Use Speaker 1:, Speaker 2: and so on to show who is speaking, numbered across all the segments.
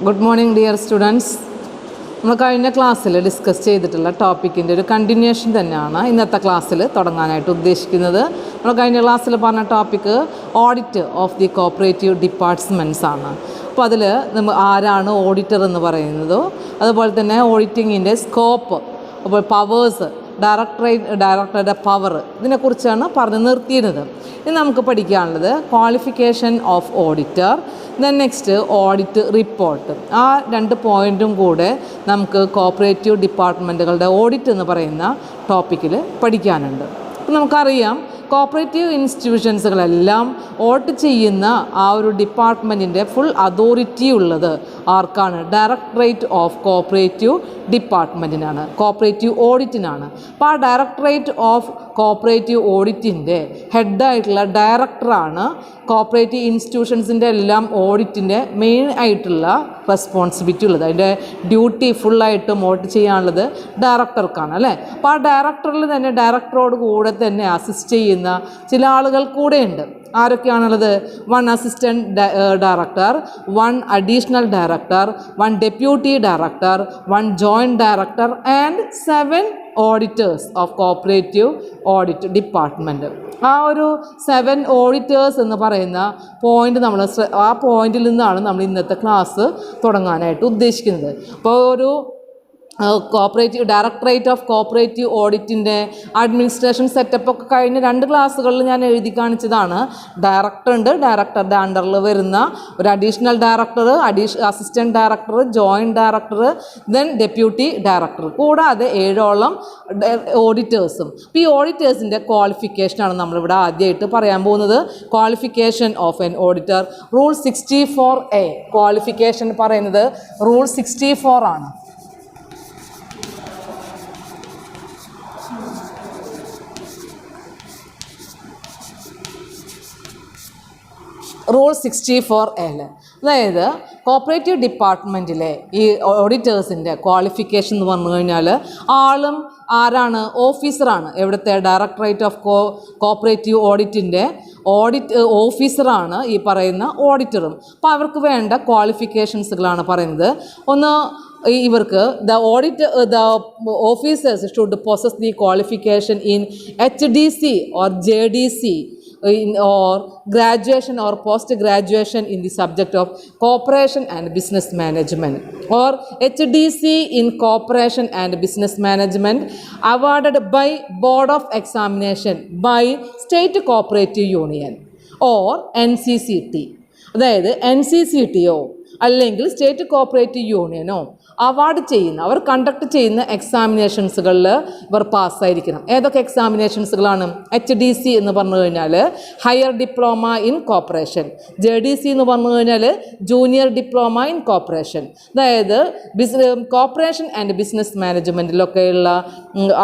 Speaker 1: Good morning dear students. നമ്മൾ കഴിഞ്ഞ ക്ലാസ്സിൽ ഡിസ്കസ് ചെയ്തിട്ടുള്ള ടോപ്പിക്കിൻ്റെ ഒരു കണ്ടിന്യൂഷൻ തന്നെയാണ് ഇന്നത്തെ ക്ലാസ്സിൽ തുടങ്ങാനായിട്ട് ഉദ്ദേശിക്കുന്നത്. നമ്മൾ കഴിഞ്ഞ ക്ലാസ്സിൽ പറഞ്ഞ topic audit of the cooperative departments ആണ്. അപ്പോൾ അതിൽ ആരാണ് ഓഡിറ്റർ എന്ന് പറയുന്നതോ അതുപോലെ തന്നെ ഓഡിറ്റിങ്ങിൻ്റെ സ്കോപ്പ്, അപ്പോൾ പവേഴ്സ്, ഡയറക്ടറുടെ പവർ, ഇതിനെക്കുറിച്ചാണ് പറഞ്ഞ് നിർത്തിയിരുന്നത്. ഇനി നമുക്ക് പഠിക്കാനുള്ളത് qualification of auditor, then next audit report. ആ രണ്ട് പോയിൻറ്റും കൂടെ നമുക്ക് കോപ്പറേറ്റീവ് ഡിപ്പാർട്ട്മെൻറ്റുകളുടെ ഓഡിറ്റ് എന്ന് പറയുന്ന ടോപ്പിക്കിൽ പഠിക്കാനുണ്ട്. അപ്പോൾ നമുക്കറിയാം കോപ്പറേറ്റീവ് ഇൻസ്റ്റിറ്റ്യൂഷൻസുകളെല്ലാം ഓഡിറ്റ് ചെയ്യുന്ന ആ ഒരു ഡിപ്പാർട്ട്മെൻറ്റിൻ്റെ ഫുൾ അതോറിറ്റി ഉള്ളത് ആർക്കാണ്? ഡയറക്ടറേറ്റ് ഓഫ് കോപ്പറേറ്റീവ് ഡിപ്പാർട്ട്മെൻറ്റിനാണ്, കോപ്പറേറ്റീവ് ഓഡിറ്റിനാണ്. അപ്പോൾ ആ ഡയറക്ടറേറ്റ് ഓഫ് കോപ്പറേറ്റീവ് ഓഡിറ്റിൻ്റെ ഹെഡായിട്ടുള്ള ഡയറക്ടറാണ് കോപ്പറേറ്റീവ് ഇൻസ്റ്റിറ്റ്യൂഷൻസിൻ്റെ എല്ലാം ഓഡിറ്റിൻ്റെ മെയിൻ ആയിട്ടുള്ള റെസ്പോൺസിബിലിറ്റി ഉള്ളത്. അതിൻ്റെ ഡ്യൂട്ടി ഫുള്ളായിട്ടും ഓഡിറ്റ് ചെയ്യാനുള്ളത് ഡയറക്ടർക്കാണ് അല്ലേ. അപ്പോൾ ആ ഡയറക്ടറിൽ തന്നെ ഡയറക്ടറോട് കൂടെ തന്നെ അസിസ്റ്റ് ചെയ്യുന്ന ചില ആളുകൾ കൂടെയുണ്ട്. ആരൊക്കെയാണുള്ളത്? 1 assistant director, 1 additional director, 1 deputy director, 1 joint director and 7 auditors of cooperative audit department. ആ ഒരു 7 ഓഡിറ്റേഴ്സ് എന്ന് പറയുന്ന പോയിൻ്റ് ആ പോയിന്റിൽ നിന്നാണ് നമ്മൾ ഇന്നത്തെ ക്ലാസ് തുടങ്ങാനായിട്ട് ഉദ്ദേശിക്കുന്നത്. അപ്പോൾ ഒരു കോപ്പറേറ്റീവ് ഡയറക്ടറേറ്റ് ഓഫ് കോപ്പറേറ്റീവ് ഓഡിറ്റിൻ്റെ അഡ്മിനിസ്ട്രേഷൻ സെറ്റപ്പൊക്കെ കഴിഞ്ഞ 2 ക്ലാസ്സുകളിൽ ഞാൻ എഴുതി കാണിച്ചതാണ്. ഡയറക്ടറുണ്ട്, ഡയറക്ടറുടെ അണ്ടറിൽ വരുന്ന ഒരു additional director, assistant director, joint director, then deputy director, കൂടാതെ 7ഓളം ഓഡിറ്റേഴ്സും. അപ്പോൾ ഈ ഓഡിറ്റേഴ്സിൻ്റെ ക്വാളിഫിക്കേഷനാണ് നമ്മളിവിടെ ആദ്യമായിട്ട് പറയാൻ പോകുന്നത്. Qualification of N auditor, rule 64A. Qualification പറയുന്നത് റൂൾ 64 ആണ്. Rule 64A. അതായത് കോപ്പറേറ്റീവ് ഡിപ്പാർട്ട്മെൻറ്റിലെ ഈ ഓഡിറ്റേഴ്സിൻ്റെ ക്വാളിഫിക്കേഷൻ എന്ന് പറഞ്ഞു കഴിഞ്ഞാൽ ആളും ആരാണ്? ഓഫീസറാണ്. എവിടുത്തെ? ഡയറക്ടറേറ്റ് ഓഫ് കോപ്പറേറ്റീവ് ഓഡിറ്റിൻ്റെ ഓഫീസറാണ് ഈ പറയുന്ന ഓഡിറ്ററും. അപ്പോൾ അവർക്ക് വേണ്ട ക്വാളിഫിക്കേഷൻസുകളാണ് പറയുന്നത്. ഒന്ന്, ഇവർക്ക് the officers should possess the qualification in HDC or JDC or graduation or post graduation in the subject of corporation and business management, or HDC in corporation and business management awarded by board of examination by state cooperative union or NCCT. അതായത് NCCTയോ അല്ലെങ്കിൽ state cooperative യൂണിയനോ award ചെയ്യുന്ന, അവർ conduct ചെയ്യുന്ന എക്സാമിനേഷൻസുകളിൽ ഇവർ പാസ്സായിരിക്കണം. ഏതൊക്കെ എക്സാമിനേഷൻസുകളാണ്? HDC എന്ന് പറഞ്ഞു കഴിഞ്ഞാൽ higher diploma in cooperation, JDC എന്ന് പറഞ്ഞു കഴിഞ്ഞാൽ ജൂനിയർ ഡിപ്ലോമ ഇൻ കോപ്പറേഷൻ. അതായത് കോപ്പറേഷൻ ആൻഡ് ബിസിനസ് മാനേജ്മെൻറ്റിലൊക്കെയുള്ള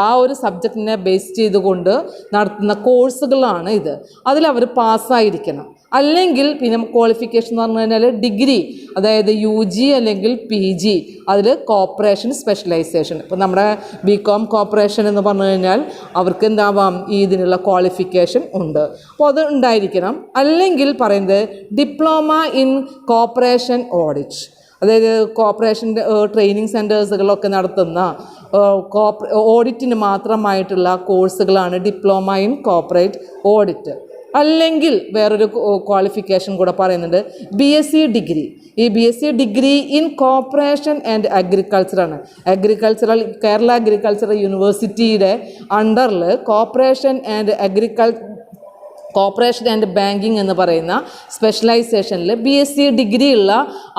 Speaker 1: ആ ഒരു സബ്ജക്റ്റിനെ ബേസ് ചെയ്തുകൊണ്ട് നടത്തുന്ന കോഴ്സുകളാണ് ഇത്. അതിലവർ പാസ്സായിരിക്കണം. അല്ലെങ്കിൽ പിന്നെ ക്വാളിഫിക്കേഷൻ എന്ന് പറഞ്ഞു കഴിഞ്ഞാൽ ഡിഗ്രി, അതായത് UG അല്ലെങ്കിൽ PG, അതിൽ കോപ്പറേഷൻ സ്പെഷ്യലൈസേഷൻ. ഇപ്പോൾ നമ്മുടെ BCom കോപ്പറേഷൻ എന്ന് പറഞ്ഞു കഴിഞ്ഞാൽ അവർക്ക് എന്താവാം? ഇതിനുള്ള ക്വാളിഫിക്കേഷൻ ഉണ്ട്. അപ്പോൾ അത് ഉണ്ടായിരിക്കണം. അല്ലെങ്കിൽ പറയുന്നത് ഡിപ്ലോമ ഇൻ കോപ്പറേഷൻ ഓഡിറ്റ്, അതായത് കോപ്പറേഷൻ്റെ ട്രെയിനിങ് സെൻറ്റേഴ്സുകളൊക്കെ നടത്തുന്ന ഓഡിറ്റിന് മാത്രമായിട്ടുള്ള കോഴ്സുകളാണ് ഡിപ്ലോമ ഇൻ കോപ്പറേറ്റ് ഓഡിറ്റ്. അല്ലെങ്കിൽ വേറൊരു ക്വാളിഫിക്കേഷൻ കൂടെ പറയുന്നുണ്ട്, BSc ഡിഗ്രി. ഈ BSc degree in cooperation and അഗ്രികൾച്ചറാണ്. കേരള അഗ്രികൾച്ചറൽ യൂണിവേഴ്സിറ്റിയുടെ അണ്ടറിൽ കോപ്പറേഷൻ ആൻഡ് ബാങ്കിങ് എന്ന് പറയുന്ന സ്പെഷ്യലൈസേഷനിൽ BSc ഡിഗ്രി ഉള്ള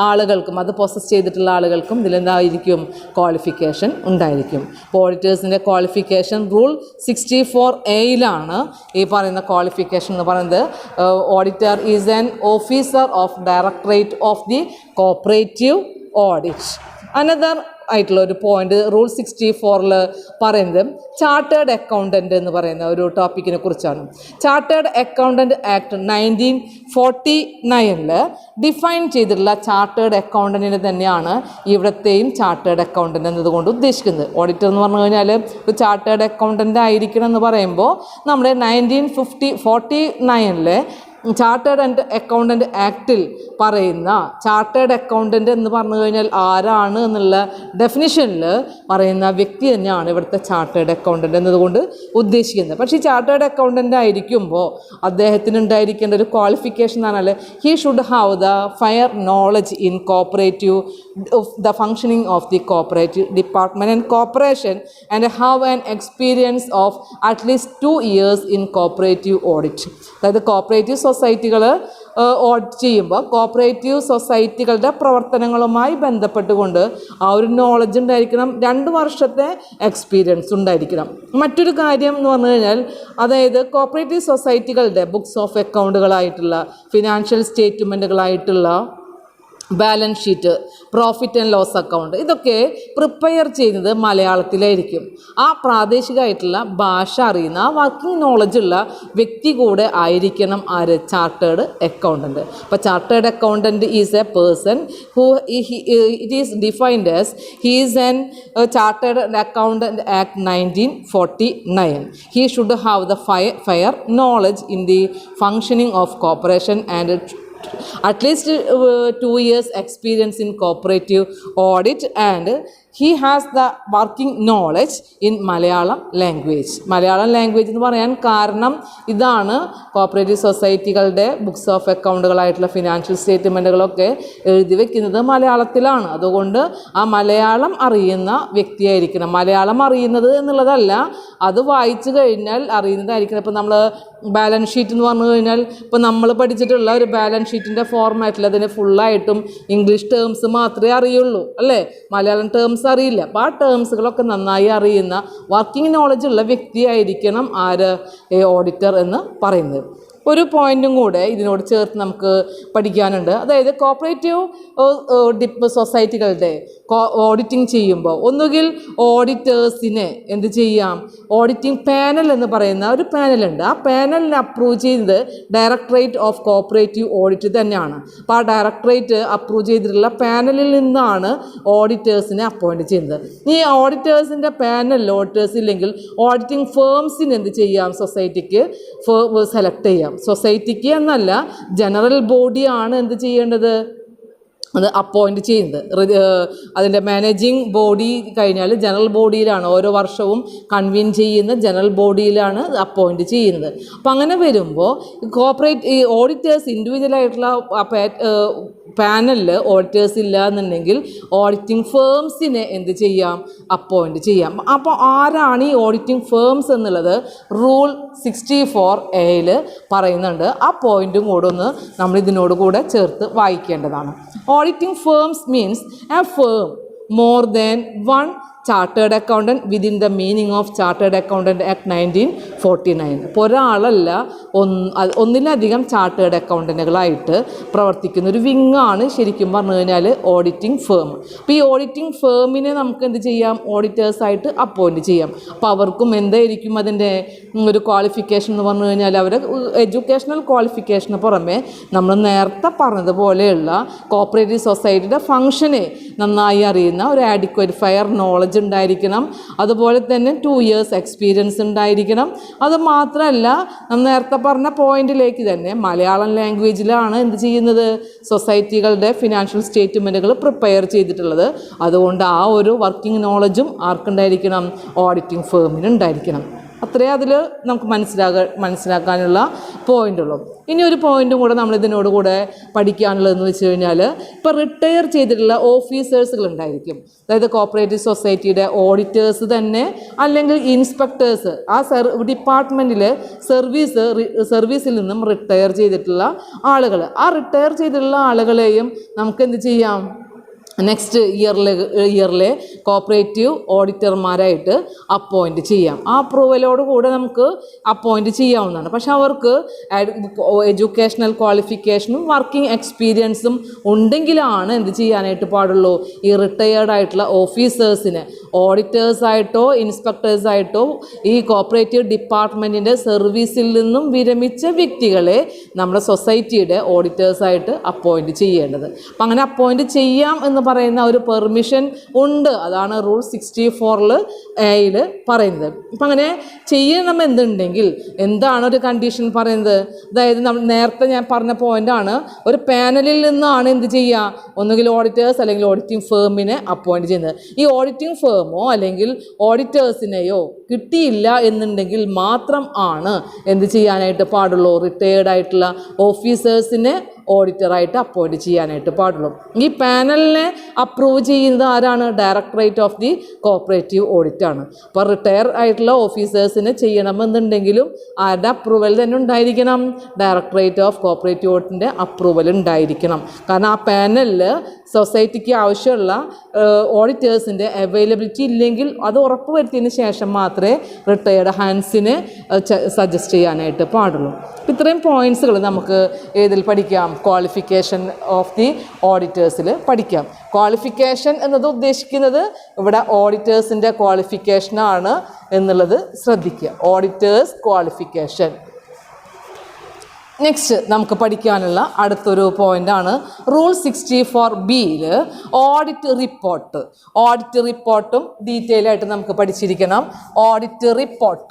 Speaker 1: ആളുകൾക്കും അത് പ്രോസസ് ചെയ്തിട്ടുള്ള ആളുകൾക്കും ഇതിലെന്തായിരിക്കും? ക്വാളിഫിക്കേഷൻ ഉണ്ടായിരിക്കും. അപ്പോൾ ഓഡിറ്റേഴ്സിൻ്റെ ക്വാളിഫിക്കേഷൻ റൂൾ 64A ഈ പറയുന്ന ക്വാളിഫിക്കേഷൻ എന്ന് പറയുന്നത്. Auditor is an officer of directorate of the cooperative audit. Another ആയിട്ടുള്ള ഒരു പോയിന്റ് റൂൾ 64 പറയുന്നത് ചാർട്ടേഡ് അക്കൗണ്ടൻറ്റ് എന്ന് പറയുന്ന ഒരു ടോപ്പിക്കിനെ കുറിച്ചാണ്. ചാർട്ടേഡ് അക്കൗണ്ടൻറ്റ് ആക്ട് 1949 ഡിഫൈൻ ചെയ്തിട്ടുള്ള ചാർട്ടേഡ് അക്കൗണ്ടൻറ്റിനെ തന്നെയാണ് ഇവിടത്തെയും ചാർട്ടേഡ് അക്കൗണ്ടൻറ്റ് എന്നതുകൊണ്ട് ഉദ്ദേശിക്കുന്നത്. ഓഡിറ്റർ എന്ന് പറഞ്ഞു കഴിഞ്ഞാൽ ഒരു ചാർട്ടേഡ് അക്കൗണ്ടൻ്റ് ആയിരിക്കണം എന്ന് പറയുമ്പോൾ നമ്മുടെ 1949 ചാർട്ടേഡ് ആൻഡ് അക്കൗണ്ടൻറ്റ് ആക്ടിൽ പറയുന്ന ചാർട്ടേഡ് അക്കൗണ്ടൻറ്റ് എന്ന് പറഞ്ഞു കഴിഞ്ഞാൽ ആരാണ് എന്നുള്ള ഡെഫിനിഷനിൽ പറയുന്ന വ്യക്തി തന്നെയാണ് ഇവിടുത്തെ ചാർട്ടേഡ് അക്കൗണ്ടൻറ്റ് എന്നതുകൊണ്ട് ഉദ്ദേശിക്കുന്നത്. പക്ഷേ ഈ ചാർട്ടേഡ് അക്കൗണ്ടൻ്റ് ആയിരിക്കുമ്പോൾ അദ്ദേഹത്തിന് ഉണ്ടായിരിക്കേണ്ട ഒരു ക്വാളിഫിക്കേഷൻ എന്ന് പറഞ്ഞാൽ he should have the fair knowledge in cooperative the functioning of the cooperative department and cooperation and have an experience of at least 2 years in cooperative audit. അതായത് കോപ്പറേറ്റീവ് സൊസൈറ്റികൾ ഓഡിറ്റ് ചെയ്യുമ്പോൾ cooperative സൊസൈറ്റികളുടെ പ്രവർത്തനങ്ങളുമായി ബന്ധപ്പെട്ടുകൊണ്ട് ആ ഒരു നോളജ് ഉണ്ടായിരിക്കണം, 2 വർഷത്തെ എക്സ്പീരിയൻസ് ഉണ്ടായിരിക്കണം. മറ്റൊരു കാര്യം എന്ന് പറഞ്ഞു കഴിഞ്ഞാൽ അതായത് കോപ്പറേറ്റീവ് സൊസൈറ്റികളുടെ ബുക്സ് ഓഫ് അക്കൗണ്ടുകളായിട്ടുള്ള ഫിനാൻഷ്യൽ സ്റ്റേറ്റ്മെൻറ്റുകളായിട്ടുള്ള balance sheet, profit and loss account, ഇതൊക്കെ പ്രിപ്പയർ ചെയ്യുന്നത് മലയാളത്തിലായിരിക്കും. ആ പ്രാദേശികമായിട്ടുള്ള ഭാഷ അറിയുന്ന ആ വർക്കിംഗ് നോളജുള്ള വ്യക്തി കൂടെ ആയിരിക്കണം ആര്? Chartered accountant. അപ്പോൾ chartered accountant is a person who it is defined as he is an chartered accountant act 1949. He should have the fair knowledge in the functioning of corporation and at least 2 years experience in cooperative audit, and he has the working knowledge in Malayalam language. Malayalam language എന്ന് പറയാൻ കാരണം ഇതാണ്, cooperative സൊസൈറ്റികളുടെ books of അക്കൗണ്ടുകളായിട്ടുള്ള financial സ്റ്റേറ്റ്മെൻറ്റുകളൊക്കെ എഴുതി വയ്ക്കുന്നത് മലയാളത്തിലാണ്. അതുകൊണ്ട് ആ മലയാളം അറിയുന്ന വ്യക്തിയായിരിക്കണം. മലയാളം അറിയുന്നത് എന്നുള്ളതല്ല, അത് വായിച്ചു കഴിഞ്ഞാൽ അറിയുന്നതായിരിക്കണം. ഇപ്പോൾ നമ്മൾ ബാലൻസ് ഷീറ്റ് എന്ന് പറഞ്ഞു കഴിഞ്ഞാൽ ഇപ്പോൾ നമ്മൾ പഠിച്ചിട്ടുള്ള ഒരു ബാലൻസ് ഷീറ്റിൻ്റെ ഫോർമാറ്റിൽ അതിന് ഫുള്ളായിട്ടും ഇംഗ്ലീഷ് ടേംസ് മാത്രമേ അറിയുള്ളൂ, അല്ലേ? മലയാളം ടേംസ് അറിയില്ല. അപ്പോൾ ആ ടേംസുകളൊക്കെ നന്നായി അറിയുന്ന വർക്കിംഗ് നോളജ് ഉള്ള വ്യക്തിയായിരിക്കണം ആര്? ഓഡിറ്റർ എന്ന് പറയുന്നത്. ഒരു പോയിൻറ്റും കൂടെ ഇതിനോട് ചേർത്ത് നമുക്ക് പഠിക്കാനുണ്ട്. അതായത് കോപ്പറേറ്റീവ് സൊസൈറ്റികളുടെ ഓഡിറ്റിംഗ് ചെയ്യുമ്പോൾ ഒന്നുകിൽ ഓഡിറ്റേഴ്സിനെ എന്ത് ചെയ്യാം, ഓഡിറ്റിംഗ് പാനൽ എന്ന് പറയുന്ന ഒരു പാനലുണ്ട്. ആ പാനലിനെ അപ്രൂവ് ചെയ്യുന്നത് ഡയറക്ടറേറ്റ് ഓഫ് കോപ്പറേറ്റീവ് ഓഡിറ്റ് തന്നെയാണ്. അപ്പോൾ ആ ഡയറക്ടറേറ്റ് അപ്രൂവ് ചെയ്തിട്ടുള്ള പാനലിൽ നിന്നാണ് ഓഡിറ്റേഴ്സിനെ അപ്പോയിൻറ്റ് ചെയ്യുന്നത്. ഈ ഓഡിറ്റേഴ്സിൻ്റെ പാനലിൽ ഓഡിറ്റേഴ്സ് ഇല്ലെങ്കിൽ ഓഡിറ്റിംഗ് ഫേംസിന് എന്ത് ചെയ്യാം, സൊസൈറ്റിക്ക് സെലക്ട് ചെയ്യാം. സൊസൈറ്റിക്ക് എന്നല്ല, ജനറൽ ബോഡിയാണ് എന്ത് ചെയ്യേണ്ടത്, അത് അപ്പോയിൻറ്റ് ചെയ്യുന്നത്. അതിൻ്റെ മാനേജിങ് ബോഡി കഴിഞ്ഞാൽ ജനറൽ ബോഡിയിലാണ്, ഓരോ വർഷവും കൺവീൻ ചെയ്യുന്ന ജനറൽ ബോഡിയിലാണ് അപ്പോയിൻറ്റ് ചെയ്യുന്നത്. അപ്പം അങ്ങനെ വരുമ്പോൾ ഈ ഓഡിറ്റേഴ്സ് ഇൻഡിവിജ്വലായിട്ടുള്ള പാനലിൽ ഓഡിറ്റേഴ്സ് ഇല്ല എന്നുണ്ടെങ്കിൽ ഓഡിറ്റിംഗ് ഫേംസിനെ എന്ത് ചെയ്യാം, അപ്പോയിൻറ്റ് ചെയ്യാം. അപ്പോൾ ആരാണ് ഈ ഓഡിറ്റിംഗ് ഫേംസ് എന്നുള്ളത് റൂൾ 64A പറയുന്നുണ്ട്. ആ പോയിൻറ്റും കൂടെ ഒന്ന് നമ്മൾ ഇതിനോട് കൂടെ ചേർത്ത് വായിക്കേണ്ടതാണ്. Auditing firms means a firm more than one chartered accountant within the meaning of chartered accountant act 1949. ഇപ്പോൾ ഒരാളല്ല, ഒന്നിലധികം ചാർട്ടേഡ് അക്കൗണ്ടൻറ്റുകളായിട്ട് പ്രവർത്തിക്കുന്ന ഒരു വിങ്ങാണ് ശരിക്കും പറഞ്ഞു കഴിഞ്ഞാൽ ഓഡിറ്റിംഗ് ഫേം. അപ്പോൾ ഈ ഓഡിറ്റിംഗ് ഫേമിനെ നമുക്ക് എന്ത് ചെയ്യാം, ഓഡിറ്റേഴ്സായിട്ട് അപ്പോയിൻറ്റ് ചെയ്യാം. അപ്പോൾ അവർക്കും എന്തായിരിക്കും അതിൻ്റെ ഒരു ക്വാളിഫിക്കേഷൻ എന്ന് പറഞ്ഞു കഴിഞ്ഞാൽ അവരുടെ എഡ്യൂക്കേഷണൽ ക്വാളിഫിക്കേഷന് പുറമെ നമ്മൾ നേരത്തെ പറഞ്ഞതുപോലെയുള്ള കോപ്പറേറ്റീവ് സൊസൈറ്റിയുടെ ഫങ്ഷനെ നന്നായി അറിയുന്ന ഒരു ആഡിക്വേറ്റ് ഫയർ നോളജ് ഉണ്ടായിരിക്കണം. അതുപോലെ തന്നെ 2 years എക്സ്പീരിയൻസ് ഉണ്ടായിരിക്കണം. അത് മാത്രമല്ല, നമ്മൾ നേരത്തെ പറഞ്ഞ പോയിന്റിലേക്ക് തന്നെ മലയാളം ലാംഗ്വേജിലാണ് എന്ത് ചെയ്യുന്നത്, സൊസൈറ്റികളുടെ ഫിനാൻഷ്യൽ സ്റ്റേറ്റ്മെൻറ്റുകൾ പ്രിപ്പയർ ചെയ്തിട്ടുള്ളത്. അതുകൊണ്ട് ആ ഒരു വർക്കിംഗ് നോളജും ആർക്കുണ്ടായിരിക്കണം, ഓഡിറ്റിംഗ് ഫേമിന് ഉണ്ടായിരിക്കണം. അത്രേ അതിൽ നമുക്ക് മനസ്സിലാക്കാനുള്ള പോയിൻ്റുള്ളൂ. ഇനി ഒരു പോയിൻറ്റും കൂടെ നമ്മൾ ഇതിനോട് കൂടെ പഠിക്കാനുള്ളതെന്ന് വെച്ച് കഴിഞ്ഞാൽ, ഇപ്പോൾ റിട്ടയർ ചെയ്തിട്ടുള്ള ഓഫീസേഴ്സുകളുണ്ടായിരിക്കും. അതായത് കോപ്പറേറ്റീവ് സൊസൈറ്റിയുടെ ഓഡിറ്റേഴ്സ് തന്നെ അല്ലെങ്കിൽ ഇൻസ്പെക്ടേഴ്സ്, ആ ഡിപ്പാർട്ട്മെൻറ്റിൽ സർവീസിൽ നിന്നും റിട്ടയർ ചെയ്തിട്ടുള്ള ആളുകൾ, ആ റിട്ടയർ ചെയ്തിട്ടുള്ള ആളുകളെയും നമുക്ക് എന്ത് ചെയ്യാം, നെക്സ്റ്റ് ഇയറിലെ കോപ്പറേറ്റീവ് ഓഡിറ്റർമാരായിട്ട് അപ്പോയിൻറ്റ് ചെയ്യാം. ആ അപ്രൂവലോട് കൂടെ നമുക്ക് അപ്പോയിൻറ്റ് ചെയ്യാവുന്നതാണ്. പക്ഷെ അവർക്ക് എഡ്യൂക്കേഷണൽ ക്വാളിഫിക്കേഷനും വർക്കിംഗ് എക്സ്പീരിയൻസും ഉണ്ടെങ്കിലാണ് എന്ത് ചെയ്യാനായിട്ട് പാടുള്ളൂ, ഈ റിട്ടയേർഡ് ആയിട്ടുള്ള ഓഫീസേഴ്സിനെ ഓഡിറ്റേഴ്സായിട്ടോ ഇൻസ്പെക്ടേഴ്സായിട്ടോ ഈ കോപ്പറേറ്റീവ് ഡിപ്പാർട്ട്മെൻറ്റിൻ്റെ സർവീസിൽ നിന്നും വിരമിച്ച വ്യക്തികളെ നമ്മുടെ സൊസൈറ്റിയുടെ ഓഡിറ്റേഴ്സായിട്ട് അപ്പോയിൻറ്റ് ചെയ്യേണ്ടത്. അപ്പം അങ്ങനെ അപ്പോയിൻറ്റ് ചെയ്യാം എന്ന് പറയുന്ന ഒരു പെർമിഷൻ ഉണ്ട്. അതാണ് റൂൾ 64A പറയുന്നത്. അപ്പം അങ്ങനെ ചെയ്യണമെന്നുണ്ടെങ്കിൽ എന്താണ് ഒരു കണ്ടീഷൻ പറയുന്നത്? അതായത് നമ്മൾ നേരത്തെ ഞാൻ പറഞ്ഞ പോയിൻ്റാണ്, ഒരു പാനലിൽ നിന്നാണ് എന്ത് ചെയ്യുക, ഒന്നുകിൽ ഓഡിറ്റേഴ്സ് അല്ലെങ്കിൽ ഓഡിറ്റിംഗ് ഫേമിനെ അപ്പോയിൻറ്റ് ചെയ്യുന്നത്. ഈ ഓഡിറ്റിംഗ് ഫേമോ അല്ലെങ്കിൽ ഓഡിറ്റേഴ്സിനെയോ കിട്ടിയില്ല എന്നുണ്ടെങ്കിൽ മാത്രം ആണ് എന്ത് ചെയ്യാനായിട്ട് പാടുള്ളൂ, റിട്ടയേർഡ് ആയിട്ടുള്ള ഓഫീസേഴ്സിനെ ഓഡിറ്ററായിട്ട് അപ്പോയിൻറ്റ് ചെയ്യാനായിട്ട് പാടുള്ളൂ. ഈ പാനലിനെ അപ്രൂവ് ചെയ്യുന്നത് ആരാണ്? ഡയറക്ടറേറ്റ് ഓഫ് ദി കോപ്പറേറ്റീവ് ഓഡിറ്റാണ്. അപ്പോൾ റിട്ടയർ ആയിട്ടുള്ള ഓഫീസേഴ്സിന് ചെയ്യണമെന്നുണ്ടെങ്കിലും ആരുടെ അപ്രൂവൽ തന്നെ ഉണ്ടായിരിക്കണം? ഡയറക്ടറേറ്റ് ഓഫ് കോപ്പറേറ്റീവ് ഓഡിറ്റിൻ്റെ അപ്രൂവൽ ഉണ്ടായിരിക്കണം. കാരണം ആ പാനലിൽ സൊസൈറ്റിക്ക് ആവശ്യമുള്ള ഓഡിറ്റേഴ്സിൻ്റെ അവൈലബിലിറ്റി ഇല്ലെങ്കിൽ അത് ഉറപ്പ് വരുത്തിയതിന് ശേഷം മാത്രമേ റിട്ടയേർഡ് ഹാൻഡ്സിനെ സജസ്റ്റ് ചെയ്യാനായിട്ട് പാടുള്ളൂ. ഇത്രയും പോയിൻറ്റ്സുകൾ നമുക്ക് ഏതിൽ പഠിക്കാം? ക്വാളിഫിക്കേഷൻ ഓഫ് ദി ഓഡിറ്റേഴ്സിൽ പഠിക്കാം. ക്വാളിഫിക്കേഷൻ എന്നത് ഉദ്ദേശിക്കുന്നത് ഇവിടെ ഓഡിറ്റേഴ്സിൻ്റെ ക്വാളിഫിക്കേഷനാണ് എന്നുള്ളത് ശ്രദ്ധിക്കുക. Auditors qualification. നെക്സ്റ്റ് നമുക്ക് പഠിക്കാനുള്ള അടുത്തൊരു പോയിൻ്റാണ് റൂൾ 64Bയിൽ ഓഡിറ്റ് റിപ്പോർട്ട്. ഓഡിറ്റ് റിപ്പോർട്ടും ഡീറ്റെയിൽ ആയിട്ട് നമുക്ക് പഠിച്ചിരിക്കണം. ഓഡിറ്റ് റിപ്പോർട്ട്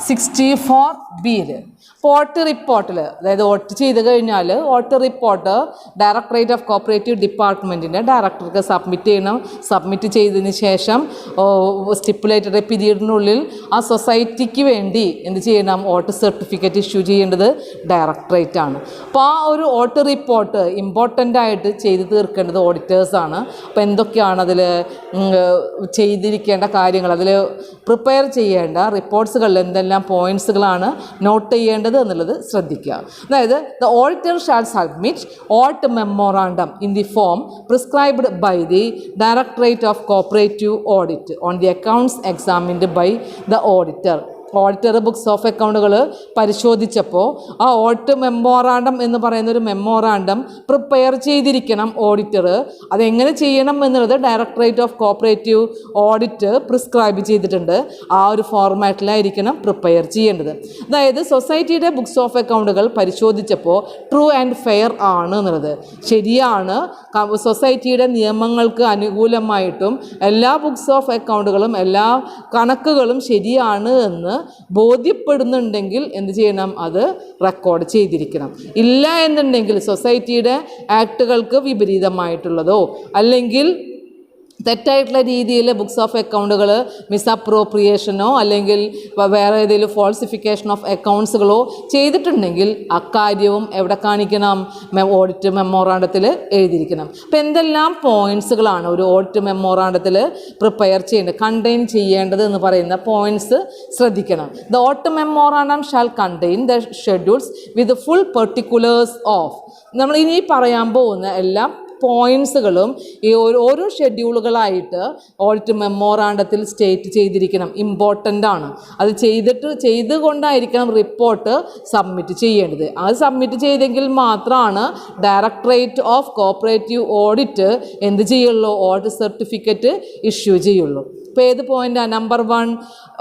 Speaker 1: 64Bയിൽ ഓഡിറ്റ് റിപ്പോർട്ടിൽ, അതായത് ഓഡിറ്റ് ചെയ്ത് കഴിഞ്ഞാൽ audit report directorate of cooperative ഡിപ്പാർട്ട്മെൻറ്റിൻ്റെ ഡയറക്ടർക്ക് സബ്മിറ്റ് ചെയ്യണം. സബ്മിറ്റ് ചെയ്തതിന് ശേഷം സ്റ്റിപ്പുലേറ്റഡ് പീരീഡിനുള്ളിൽ ആ സൊസൈറ്റിക്ക് വേണ്ടി എന്ത് ചെയ്യണം? ഓഡിറ്റ് സർട്ടിഫിക്കറ്റ് ഇഷ്യൂ ചെയ്യേണ്ടത് ഡയറക്ടറേറ്റ് ആണ്. അപ്പോൾ ആ ഒരു ഓഡിറ്റ് റിപ്പോർട്ട് ഇമ്പോർട്ടൻ്റ് ആയിട്ട് ചെയ്ത് തീർക്കേണ്ടത് ഓഡിറ്റേഴ്സാണ്. അപ്പോൾ എന്തൊക്കെയാണ് അതിൽ ചെയ്തിരിക്കേണ്ട കാര്യങ്ങൾ, അതിൽ പ്രിപ്പയർ ചെയ്യേണ്ട റിപ്പോർട്ട്സുകളിൽ എന്തെല്ലാം പോയിൻറ്റ്സുകളാണ് നോട്ട് ചെയ്യേണ്ടത് എന്നുള്ളത് ശ്രദ്ധിക്കുക. അതായത് the auditor shall submit audit memorandum in the form prescribed by the directorate of cooperative audit on the accounts examined by the auditor. Auditor books of അക്കൗണ്ടുകൾ പരിശോധിച്ചപ്പോൾ ആ ഓഡിറ്റ് മെമ്മോറാണ്ടം എന്ന് പറയുന്ന ഒരു മെമ്മോറാണ്ടം പ്രിപ്പയർ ചെയ്തിരിക്കണം ഓഡിറ്റർ. അതെങ്ങനെ ചെയ്യണം എന്നുള്ളത് directorate of cooperative audit prescribe ചെയ്തിട്ടുണ്ട്. ആ ഒരു ഫോർമാറ്റിലായിരിക്കണം പ്രിപ്പയർ ചെയ്യേണ്ടത്. അതായത് സൊസൈറ്റിയുടെ ബുക്സ് ഓഫ് അക്കൗണ്ടുകൾ പരിശോധിച്ചപ്പോൾ ട്രൂ ആൻഡ് ഫെയർ ആണ് എന്നുള്ളത് ശരിയാണ്, സൊസൈറ്റിയുടെ നിയമങ്ങൾക്ക് അനുകൂലമായിട്ടും എല്ലാ ബുക്സ് ഓഫ് അക്കൗണ്ടുകളും എല്ലാ കണക്കുകളും ശരിയാണ് എന്ന് ബോധ്യപ്പെടുന്നുണ്ടെങ്കിൽ എന്ത് ചെയ്യണം? അത് റെക്കോർഡ് ചെയ്തിരിക്കണം. ഇല്ല എന്നുണ്ടെങ്കിൽ സൊസൈറ്റിയുടെ ആക്ടുകൾക്ക് വിപരീതമായിട്ടുള്ളതോ അല്ലെങ്കിൽ തെറ്റായിട്ടുള്ള രീതിയിൽ ബുക്സ് ഓഫ് അക്കൗണ്ടുകൾ മിസ്അപ്രോപ്രിയേഷനോ അല്ലെങ്കിൽ വേറെ ഏതെങ്കിലും ഫോൾസിഫിക്കേഷൻ ഓഫ് അക്കൗണ്ട്സുകളോ ചെയ്തിട്ടുണ്ടെങ്കിൽ അക്കാര്യവും എവിടെ കാണിക്കണം? ഓഡിറ്റ് മെമ്മോറാണ്ടത്തിൽ എഴുതിയിരിക്കണം. അപ്പോൾ എന്തെല്ലാം പോയിൻറ്റ്സുകളാണ് ഒരു ഓഡിറ്റ് മെമ്മോറാണ്ടത്തിൽ പ്രിപ്പയർ ചെയ്യേണ്ടത്, കണ്ടെയ്ൻ ചെയ്യേണ്ടത് എന്ന് പറയുന്ന പോയിൻറ്റ്സ് ശ്രദ്ധിക്കണം. The audit memorandum shall contain the schedules with full particulars of. നമ്മൾ ഇനി പറയാൻ പോകുന്ന എല്ലാം പോയിൻറ്റ്സുകളും ഈ ഓരോ ഷെഡ്യൂളുകളായിട്ട് ഓഡിറ്റ് മെമ്മോറാണ്ടത്തിൽ സ്റ്റേറ്റ് ചെയ്തിരിക്കണം. ഇമ്പോർട്ടൻ്റ് ആണ്. അത് ചെയ്തുകൊണ്ടായിരിക്കണം റിപ്പോർട്ട് സബ്മിറ്റ് ചെയ്യേണ്ടത്. അത് സബ്മിറ്റ് ചെയ്തെങ്കിൽ മാത്രമാണ് ഡയറക്ടറേറ്റ് ഓഫ് കോപ്പറേറ്റീവ് ഓഡിറ്റ് എന്ത് ചെയ്യുള്ളൂ? ഓഡിറ്റ് സർട്ടിഫിക്കറ്റ് ഇഷ്യൂ ചെയ്യുള്ളൂ. ഇപ്പോൾ ഏത് പോയിൻ്റാണ്? Number 1,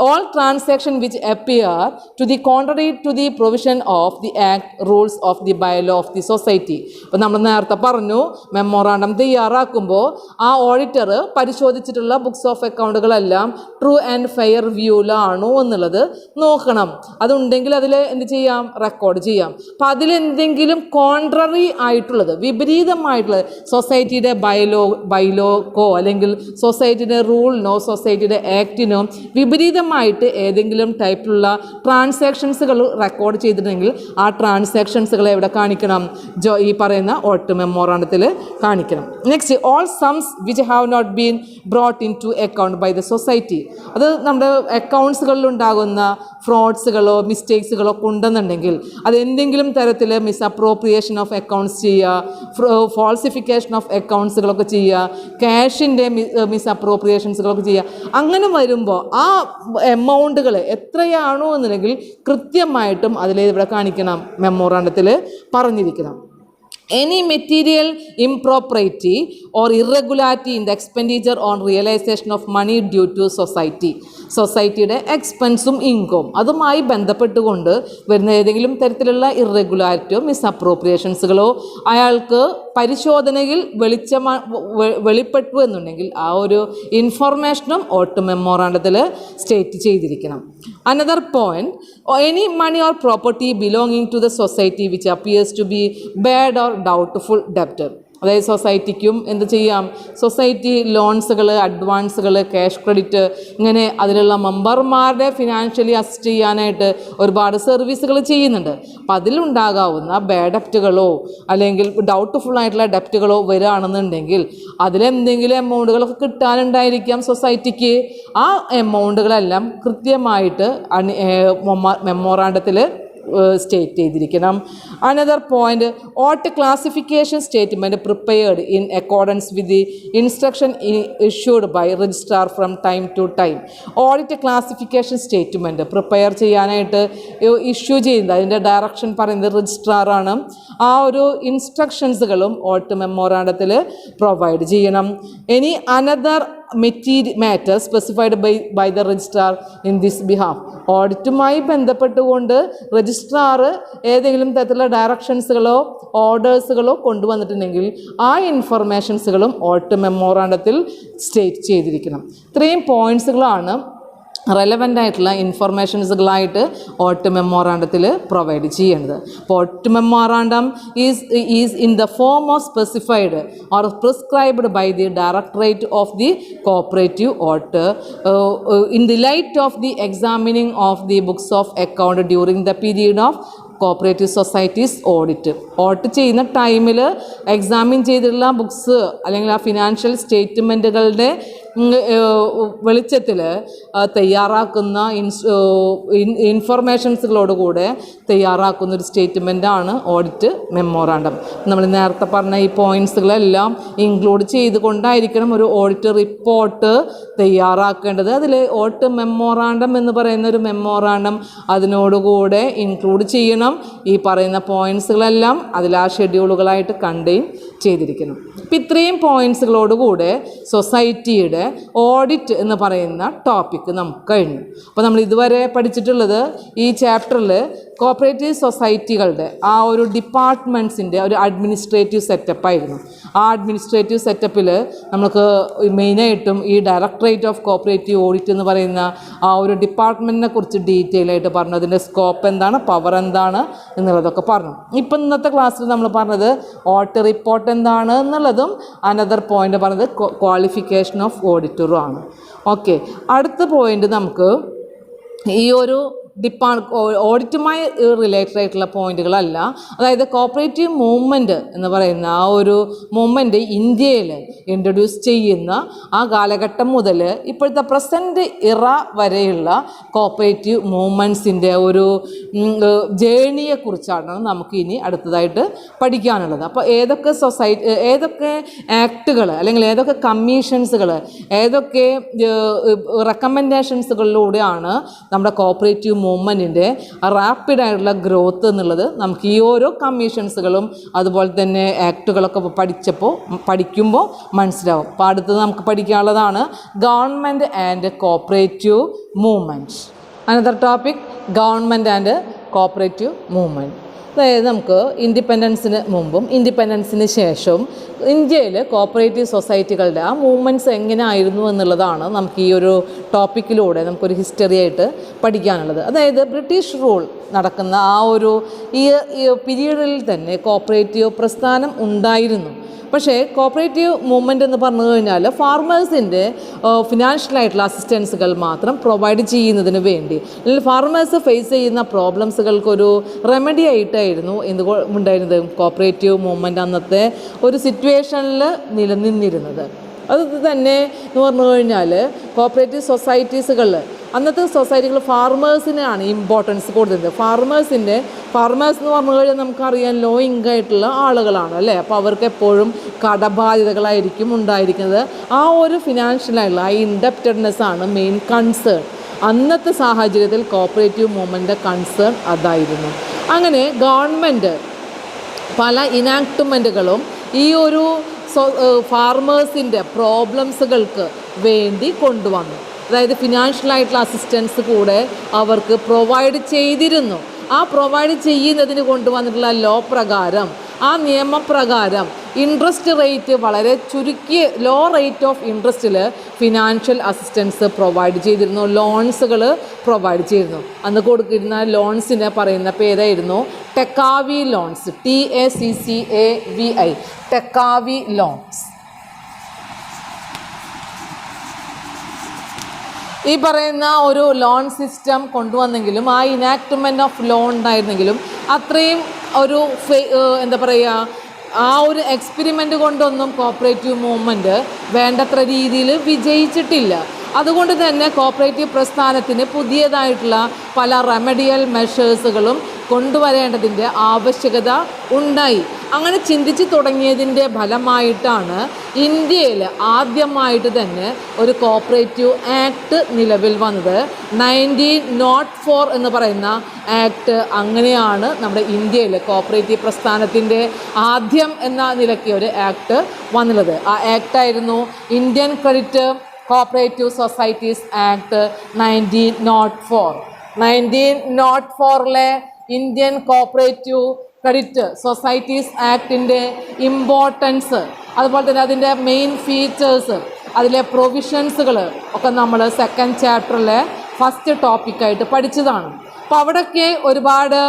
Speaker 1: all transaction which appear to the contrary to the provision of the act, rules of the bylaw of the society. അപ്പോൾ നമ്മൾ നേരത്തെ പറഞ്ഞു മെമ്മോറാണ്ടം തയ്യാറാക്കുമ്പോൾ ആ ഓഡിറ്റർ പരിശോധിച്ചിട്ടുള്ള ബുക്സ് ഓഫ് അക്കൗണ്ടുകളെല്ലാം ട്രൂ ആൻഡ് ഫെയർ വ്യൂവിലാണോ എന്നുള്ളത് നോക്കണം. അതുണ്ടെങ്കിൽ അതിൽ എന്ത് ചെയ്യാം? റെക്കോർഡ് ചെയ്യാം. അപ്പോൾ അതിലെന്തെങ്കിലും കോൺട്രറി ആയിട്ടുള്ളത്, വിപരീതമായിട്ടുള്ളത്, സൊസൈറ്റിയുടെ ബൈലോക്കോ അല്ലെങ്കിൽ സൊസൈറ്റിയുടെ റൂളിനോ സൊസൈറ്റിയുടെ ആക്ടിനോ വിപരീതമായിട്ട് ഏതെങ്കിലും ടൈപ്പിലുള്ള ട്രാൻസാക്ഷൻസുകൾ റെക്കോർഡ് ചെയ്തിട്ടുണ്ടെങ്കിൽ ആ ട്രാൻസാക്ഷൻസുകൾ എവിടെ കാണിക്കണം? ഈ പറയുന്ന ഓഡിറ്റ് മെമ്മോറാണ്ടത്തിൽ കാണിക്കണം. Next, all sums which have not been brought in to account by the society. അത് നമ്മുടെ അക്കൗണ്ട്സുകളിൽ ഉണ്ടാകുന്ന ഫ്രോഡ്സുകളോ മിസ്റ്റേക്സുകളോ ഉണ്ടെന്നുണ്ടെങ്കിൽ അത് എന്തെങ്കിലും തരത്തിൽ മിസ്അപ്രോപ്രിയേഷൻ ഓഫ് അക്കൗണ്ട്സ് ചെയ്യുക, ഫോൾസിഫിക്കേഷൻ ഓഫ് അക്കൗണ്ട്സുകളൊക്കെ ചെയ്യുക, ക്യാഷിൻ്റെ മിസ്അപ്രോപ്രിയേഷൻസുകളൊക്കെ ചെയ്യുക. അങ്ങനെ വരുമ്പോൾ ആ എമൗണ്ടുകൾ എത്രയാണോ എന്നുണ്ടെങ്കിൽ കൃത്യമായിട്ടും അതിൽ ഇവിടെ കാണിക്കണം, മെമ്മോറാണ്ടത്തിൽ പറഞ്ഞിരിക്കണം. any material impropriety or irregularity in the expenditure on realization of money due to society. സൊസൈറ്റിയുടെ എക്സ്പെൻസും ഇൻകം അതുമായി ബന്ധപ്പെട്ടുകൊണ്ട് വരുന്ന ഏതെങ്കിലും തരത്തിലുള്ള ഇറഗുലാരിറ്റിയോ മിസ്അപ്രോപ്രിയേഷൻസുകളോ അയാൾക്ക് പരിശോധനയിൽ വെളിപ്പെട്ടു എന്നുണ്ടെങ്കിൽ ആ ഒരു ഇൻഫർമേഷനും ഓട്ട് മെമ്മോറാണ്ടത്തിൽ സ്റ്റേറ്റ് ചെയ്തിരിക്കണം. Another point, any money or property belonging to the society which appears to be bad or doubtful debtor. അതായത് സൊസൈറ്റിക്കും എന്ത് ചെയ്യാം, സൊസൈറ്റി ലോൺസുകൾ, അഡ്വാൻസുകൾ, ക്യാഷ് ക്രെഡിറ്റ്, ഇങ്ങനെ അതിലുള്ള മെമ്പർമാരുടെ ഫിനാൻഷ്യലി അസിസ്റ്റ് ചെയ്യാനായിട്ട് ഒരുപാട് സർവീസുകൾ ചെയ്യുന്നുണ്ട്. അപ്പം അതിലുണ്ടാകാവുന്ന ബാഡ് ഡെപ്റ്റുകളോ അല്ലെങ്കിൽ ഡൗട്ട്ഫുൾ ആയിട്ടുള്ള ഡെപ്റ്റുകളോ വരികയാണെന്നുണ്ടെങ്കിൽ അതിലെന്തെങ്കിലും എമൗണ്ടുകളൊക്കെ കിട്ടാനുണ്ടായിരിക്കാം സൊസൈറ്റിക്ക്. ആ എമൗണ്ടുകളെല്ലാം കൃത്യമായിട്ട് മെമ്മോറാണ്ടത്തിൽ സ്റ്റേറ്റ് ചെയ്തിരിക്കണം. Another point, audit classification statement prepared in accordance with the instruction issued by registrar from time to time. Audit classification statement prepare ചെയ്യാനായിട്ട് ഇഷ്യൂ ചെയ്യുന്നത്, അതിൻ്റെ ഡയറക്ഷൻ പറയുന്നത് രജിസ്ട്രാറാണ്. ആ ഒരു ഇൻസ്ട്രക്ഷൻസുകളും ഓട്ട് മെമ്മോറാണ്ടത്തിൽ പ്രൊവൈഡ് ചെയ്യണം. ഇനി another matter specified by the registrar in this behalf. ഓഡിറ്റുമായി ബന്ധപ്പെട്ടുകൊണ്ട് രജിസ്ട്രാർ ഏതെങ്കിലും തരത്തിലുള്ള ഡയറക്ഷൻസുകളോ ഓർഡേഴ്സുകളോ കൊണ്ടുവന്നിട്ടുണ്ടെങ്കിൽ ആ ഇൻഫർമേഷൻസുകളും ഓട്ട് മെമ്മോറാണ്ടത്തിൽ സ്റ്റേറ്റ് ചെയ്തിരിക്കണം. ഇത്രയും പോയിൻറ്റ്സുകളാണ് റെലവൻ്റ് ആയിട്ടുള്ള ഇൻഫർമേഷൻസുകളായിട്ട് ഓട്ട് മെമ്മോറാണ്ടത്തിൽ പ്രൊവൈഡ് ചെയ്യേണ്ടത്. അപ്പോൾ audit memorandum is in the form of specified or prescribed by the directorate of the cooperative audit in the light of the examining of the books of account during the period of cooperative societies audit. ഓഡിറ്റ് ചെയ്യുന്ന ടൈമിൽ examine ചെയ്തിട്ടുള്ള books അല്ലെങ്കിൽ ആ financial സ്റ്റേറ്റ്മെൻറ്റുകളുടെ വെളിച്ചത്തിൽ തയ്യാറാക്കുന്ന ഇൻഫർമേഷൻസുകളോടുകൂടെ തയ്യാറാക്കുന്ന ഒരു സ്റ്റേറ്റ്മെൻറ്റാണ് ഓഡിറ്റ് മെമ്മോറാണ്ടം. നമ്മൾ നേരത്തെ പറഞ്ഞ ഈ പോയിൻറ്റ്സുകളെല്ലാം ഇൻക്ലൂഡ് ചെയ്തുകൊണ്ടായിരിക്കണം ഒരു ഓഡിറ്റ് റിപ്പോർട്ട് തയ്യാറാക്കേണ്ടത്. അതിൽ ഓഡിറ്റ് മെമ്മോറാണ്ടം എന്ന് പറയുന്ന ഒരു മെമ്മോറാണ്ടം അതിനോടുകൂടെ ഇൻക്ലൂഡ് ചെയ്യണം. ഈ പറയുന്ന പോയിൻറ്റ്സുകളെല്ലാം അതിൽ ആ ഷെഡ്യൂളുകളായിട്ട് കണ്ടെയ്ൻ ചെയ്തിരിക്കണം. അപ്പം ഇത്രയും പോയിൻറ്റ്സുകളോടുകൂടെ സൊസൈറ്റിയുടെ ഓഡിറ്റ് എന്ന് പറയുന്ന ടോപ്പിക്ക് നമുക്ക് കഴിഞ്ഞു. അപ്പോൾ നമ്മൾ ഇതുവരെ പഠിച്ചിട്ടുള്ളത് ഈ ചാപ്റ്ററിൽ കോപ്പറേറ്റീവ് സൊസൈറ്റികളുടെ ആ ഒരു ഡിപ്പാർട്ട്മെൻറ്റ്സിൻ്റെ ഒരു അഡ്മിനിസ്ട്രേറ്റീവ് സെറ്റപ്പായിരുന്നു. ആ അഡ്മിനിസ്ട്രേറ്റീവ് സെറ്റപ്പിൽ നമുക്ക് മെയിനായിട്ടും ഈ ഡയറക്ടറേറ്റ് ഓഫ് കോപ്പറേറ്റീവ് ഓഡിറ്റ് എന്ന് പറയുന്ന ആ ഒരു ഡിപ്പാർട്ട്മെൻറ്റിനെ കുറിച്ച് ഡീറ്റെയിൽ ആയിട്ട് പറഞ്ഞു. അതിൻ്റെ സ്കോപ്പ് എന്താണ്, പവർ എന്താണ് എന്നുള്ളതൊക്കെ പറഞ്ഞു. ഇപ്പം ഇന്നത്തെ ക്ലാസ്സിൽ നമ്മൾ പറഞ്ഞത് ഓഡിറ്റ് റിപ്പോർട്ട് എന്താണ് എന്നുള്ളതും അനദർ പോയിൻ്റ് പറഞ്ഞത് ക്വാളിഫിക്കേഷൻ ഓഫ് ഓഡിറ്ററും ആണ്. ഓക്കെ, അടുത്ത പോയിൻ്റ് നമുക്ക് ഈ ഒരു ഓഡിറ്റുമായി റിലേറ്റഡ് ആയിട്ടുള്ള പോയിന്റുകളല്ല. അതായത് കോപ്പറേറ്റീവ് മൂവ്മെൻറ്റ് എന്ന് പറയുന്ന ആ ഒരു മൂവ്മെൻറ്റ് ഇന്ത്യയിൽ ഇൻട്രൊഡ്യൂസ് ചെയ്യുന്ന ആ കാലഘട്ടം മുതൽ ഇപ്പോഴത്തെ പ്രസൻറ്റ് ഇറ വരെയുള്ള കോപ്പറേറ്റീവ് മൂവ്മെൻറ്റ്സിൻ്റെ ഒരു ജേണിയെക്കുറിച്ചാണ് നമുക്ക് ഇനി അടുത്തതായിട്ട് പഠിക്കാനുള്ളത്. അപ്പോൾ ഏതൊക്കെ ആക്ടുകൾ അല്ലെങ്കിൽ ഏതൊക്കെ കമ്മീഷൻസുകൾ, ഏതൊക്കെ റെക്കമെൻഡേഷൻസുകളിലൂടെയാണ് നമ്മുടെ കോപ്പറേറ്റീവ് മൂവ്മെൻറ്റിൻ്റെ റാപ്പിഡായിട്ടുള്ള ഗ്രോത്ത് എന്നുള്ളത് നമുക്ക് ഈ ഓരോ കമ്മീഷൻസുകളും അതുപോലെ തന്നെ ആക്ടുകളൊക്കെ പഠിക്കുമ്പോൾ മനസ്സിലാവും. അപ്പോൾ അടുത്തത് നമുക്ക് പഠിക്കാനുള്ളതാണ് government and cooperative movement. Another topic, government and cooperative movement. അതായത് നമുക്ക് ഇൻഡിപെൻഡൻസിന് മുമ്പും ഇൻഡിപെൻഡൻസിന് ശേഷവും ഇന്ത്യയിൽ കോപ്പറേറ്റീവ് സൊസൈറ്റികളുടെ ആ മൂവ്മെൻറ്റ്സ് എങ്ങനെ ആയിരുന്നു എന്നുള്ളതാണ് നമുക്ക് ഈ ഒരു ടോപ്പിക്കിലൂടെ നമുക്കൊരു ഹിസ്റ്ററി ആയിട്ട് പഠിക്കാനുള്ളത്. അതായത് ബ്രിട്ടീഷ് റൂൾ നടക്കുന്ന ആ ഒരു ഈ പീരീഡിൽ തന്നെ കോപ്പറേറ്റീവ് പ്രസ്ഥാനം ഉണ്ടായിരുന്നു. പക്ഷേ കോപ്പറേറ്റീവ് മൂവ്മെൻറ്റ് എന്ന് പറഞ്ഞു കഴിഞ്ഞാൽ ഫാർമേഴ്സിൻ്റെ ഫിനാൻഷ്യലായിട്ടുള്ള അസിസ്റ്റൻസുകൾ മാത്രം പ്രൊവൈഡ് ചെയ്യുന്നതിന് വേണ്ടി, അല്ലെങ്കിൽ ഫാർമേഴ്സ് ഫേസ് ചെയ്യുന്ന പ്രോബ്ലംസുകൾക്കൊരു റെമഡി ആയിട്ടായിരുന്നു ഉണ്ടായിരുന്നത് കോപ്പറേറ്റീവ് മൂവ്മെൻറ്റ് അന്നത്തെ ഒരു സിറ്റുവേഷനിൽ നിലനിന്നിരുന്നത്. അത് തന്നെ എന്ന് പറഞ്ഞു കഴിഞ്ഞാൽ കോപ്പറേറ്റീവ് സൊസൈറ്റീസുകളിൽ അന്നത്തെ സൊസൈറ്റികൾ ഫാർമേഴ്സിനാണ് ഇമ്പോർട്ടൻസ് കൊടുത്തത്. ഫാർമേഴ്സ് എന്ന് പറഞ്ഞു കഴിഞ്ഞാൽ നമുക്കറിയാം ലോ ഇൻകം ആയിട്ടുള്ള ആളുകളാണ് അല്ലേ. അപ്പോൾ അവർക്ക് എപ്പോഴും കടബാധ്യതകളായിരിക്കും ഉണ്ടായിരിക്കുന്നത്. ആ ഒരു ഫിനാൻഷ്യലായിട്ടുള്ള ആ ഇൻഡെപ്റ്റഡ്നെസ് ആണ് മെയിൻ കൺസേൺ. അന്നത്തെ സാഹചര്യത്തിൽ കോപ്പറേറ്റീവ് മൂവ്മെൻറ്റിൻ്റെ കൺസേൺ അതായിരുന്നു. അങ്ങനെ ഗവൺമെൻറ് പല ഇനാക്ട്മെൻറ്റുകളും ഈ ഒരു ഫാർമേഴ്സിൻ്റെ പ്രോബ്ലംസുകൾക്ക് വേണ്ടി കൊണ്ടുവന്നു. അതായത് ഫിനാൻഷ്യലായിട്ടുള്ള അസിസ്റ്റൻസ് കൂടെ അവർക്ക് പ്രൊവൈഡ് ചെയ്തിരുന്നു. ആ പ്രൊവൈഡ് ചെയ്യുന്നതിന് കൊണ്ടുവന്നിട്ടുള്ള ലോ പ്രകാരം, ആ നിയമപ്രകാരം ഇൻട്രസ്റ്റ് റേറ്റ് വളരെ ചുരുക്കിയ ലോ റേറ്റ് ഓഫ് ഇൻട്രസ്റ്റിൽ ഫിനാൻഷ്യൽ അസിസ്റ്റൻസ് പ്രൊവൈഡ് ചെയ്തിരുന്നു, ലോൺസുകൾ പ്രൊവൈഡ് ചെയ്തിരുന്നു. അന്ന് കൊടുക്കുന്ന ലോൺസിനെ പറയുന്ന പേരായിരുന്നു taccavi loans, TACCAVI, taccavi loans. ഈ പറയുന്ന ഒരു ലോൺ സിസ്റ്റം കൊണ്ടുവന്നെങ്കിലും ആ ഇനാക്ട്മെൻറ്റ് ഓഫ് ലോൺ ഉണ്ടായിരുന്നെങ്കിലും അത്രയും ഒരു എന്താ പറയുക, ആ ഒരു എക്സ്പെരിമെൻ്റ് കൊണ്ടൊന്നും കോപ്പറേറ്റീവ് മൂവ്മെൻറ്റ് വേണ്ടത്ര രീതിയിൽ വിജയിച്ചിട്ടില്ല. അതുകൊണ്ട് തന്നെ കോപ്പറേറ്റീവ് പ്രസ്ഥാനത്തിന് പുതിയതായിട്ടുള്ള പല റെമഡിയൽ മെഷേഴ്സുകളും കൊണ്ടുവരേണ്ടതിൻ്റെ ആവശ്യകത ഉണ്ടായി. അങ്ങനെ ചിന്തിച്ച് തുടങ്ങിയതിൻ്റെ ഫലമായിട്ടാണ് ഇന്ത്യയിൽ ആദ്യമായിട്ട് തന്നെ ഒരു കോപ്പറേറ്റീവ് ആക്ട് നിലവിൽ വന്നത്. 1904 എന്ന് പറയുന്ന ആക്ട്. അങ്ങനെയാണ് നമ്മുടെ ഇന്ത്യയിൽ കോപ്പറേറ്റീവ് പ്രസ്ഥാനത്തിൻ്റെ ആദ്യം എന്ന നിലയ്ക്ക് ഒരു ആക്ട് വന്നുള്ളത്. ആ ആക്ടായിരുന്നു Indian credit cooperative societies act 1904. 1904 Indian cooperative credit societies ആക്ടിൻ്റെ ഇമ്പോർട്ടൻസ്, അതുപോലെ തന്നെ അതിൻ്റെ മെയിൻ ഫീച്ചേഴ്സ്, അതിലെ പ്രൊവിഷൻസുകൾ ഒക്കെ നമ്മൾ സെക്കൻഡ് ചാപ്റ്ററിലെ ഫസ്റ്റ് ടോപ്പിക്കായിട്ട് പഠിച്ചതാണ്. അപ്പോൾ അവിടെയൊക്കെ ഒരുപാട്